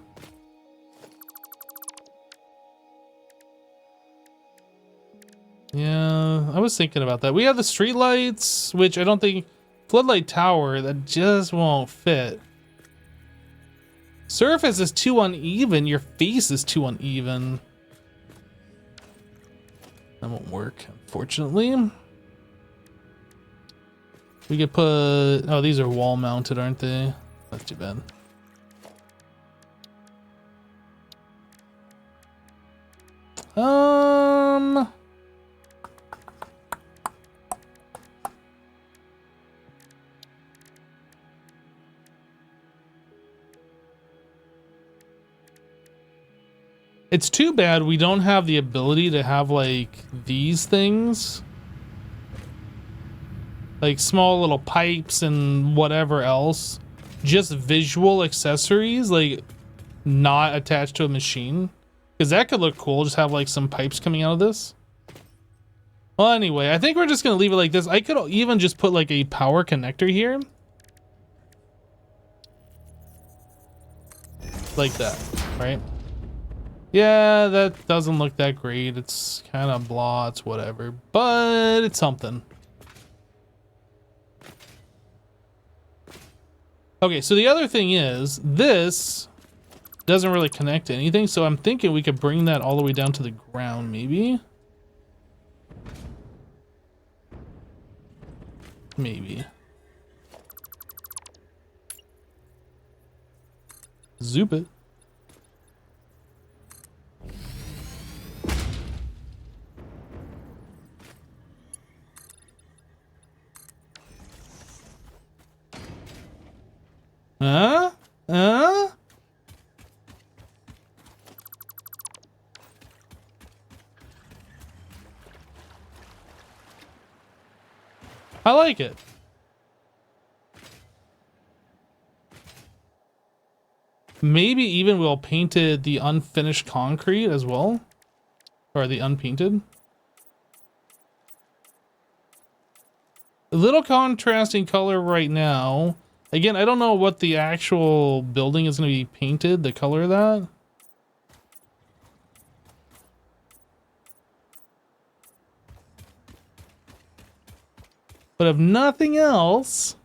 Yeah, I was thinking about that. We have the street lights, which I don't think... Floodlight tower, that just won't fit. Surface is too uneven. Your face is too uneven. That won't work, unfortunately. We could put... Oh, these are wall mounted, aren't they? That's too bad. It's too bad we don't have the ability to have like these things. Like small little pipes and whatever else. Just visual accessories, like not attached to a machine. Because that could look cool, just have like some pipes coming out of this. Well, anyway, I think we're just going to leave it like this. I could even just put like a power connector here. Like that, right? Yeah, that doesn't look that great. It's kind of blah, it's whatever. But it's something. Okay, so the other thing is, this doesn't really connect to anything, so I'm thinking we could bring that all the way down to the ground, maybe? Maybe. Zoop it. Huh? Huh? I like it. Maybe even we'll paint it the unfinished concrete as well. Or the unpainted. A little contrasting color right now. Again, I don't know what the actual building is going to be painted, the color of that. But if nothing else...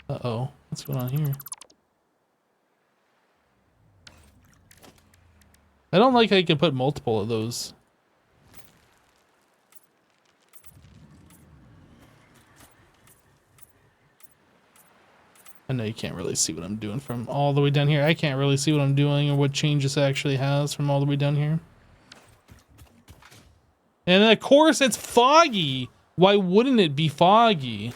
Uh-oh, what's going on here? I don't like how you can put multiple of those. I know you can't really see what I'm doing from all the way down here. I can't really see what I'm doing or what changes it actually has from all the way down here. And of course it's foggy. Why wouldn't it be foggy?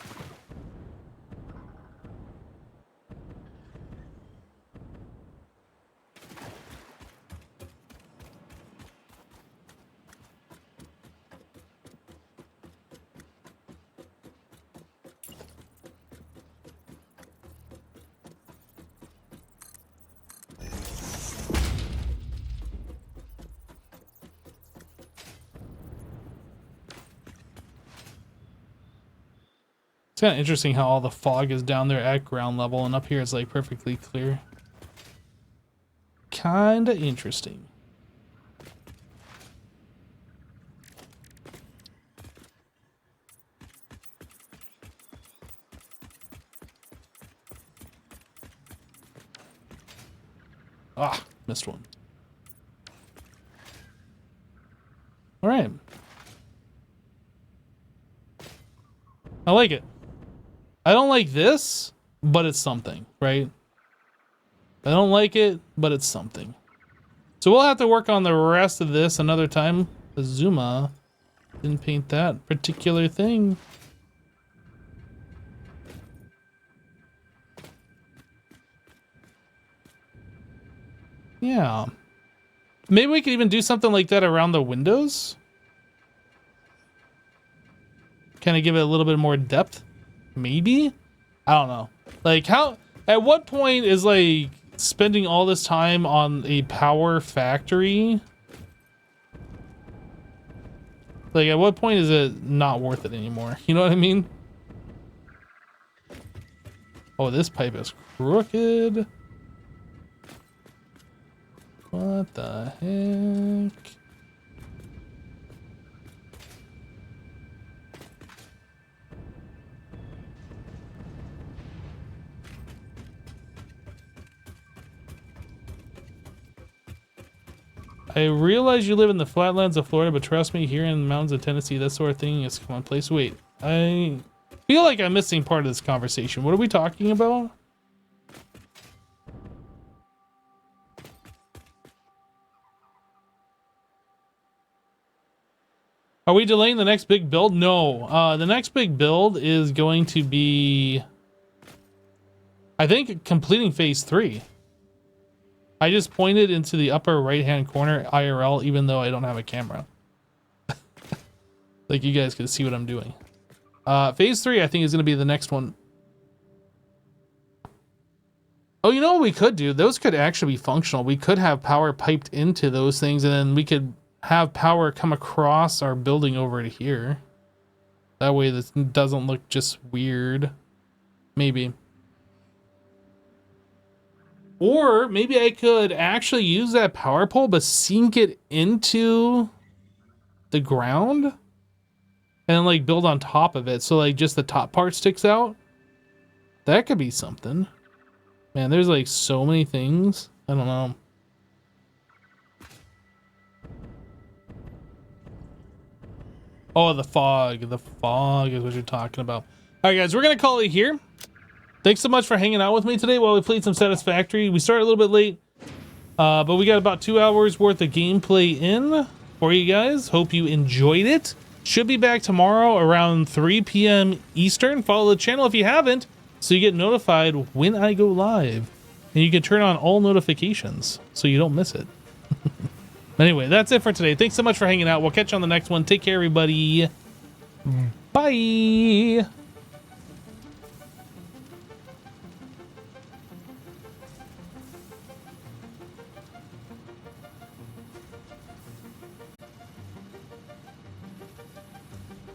kind of interesting how all the fog is down there at ground level and up here it's like perfectly clear. Kind of interesting. Ah, missed one. All right. I like it. I don't like this, but it's something, right? I don't like it, but it's something. So we'll have to work on the rest of this another time. Azuma didn't paint that particular thing. Yeah. Maybe we could even do something like that around the windows. Kind of give it a little bit more depth. Maybe? I don't know. Like how, at what point is like spending all this time on a power factory? Like at what point is it not worth it anymore? You know what I mean? Oh, this pipe is crooked. What the heck? I realize you live in the flatlands of Florida, but trust me, here in the mountains of Tennessee, that sort of thing is commonplace. Wait, I feel like I'm missing part of this conversation. What are we talking about? Are we delaying the next big build? No. The next big build is going to be, I think, completing phase 3. I just pointed into the upper right-hand corner IRL, even though I don't have a camera. Like you guys can see what I'm doing. Phase 3, I think, is going to be the next one. Oh, you know what we could do? Those could actually be functional. We could have power piped into those things, and then we could have power come across our building over to here. That way this doesn't look just weird. Maybe. Or maybe I could actually use that power pole but sink it into the ground and then like build on top of it so like just the top part sticks out. That could be something. Man, there's like so many things. I don't know. Oh, the fog. The fog is what you're talking about. All right, guys, we're going to call it here. Thanks so much for hanging out with me today while we played some Satisfactory. We started a little bit late, but we got about 2 hours worth of gameplay in for you guys. Hope you enjoyed it. Should be back tomorrow around 3 p.m. Eastern. Follow the channel if you haven't, so you get notified when I go live. And you can turn on all notifications so you don't miss it. Anyway, that's it for today. Thanks so much for hanging out. We'll catch you on the next one. Take care, everybody. Bye.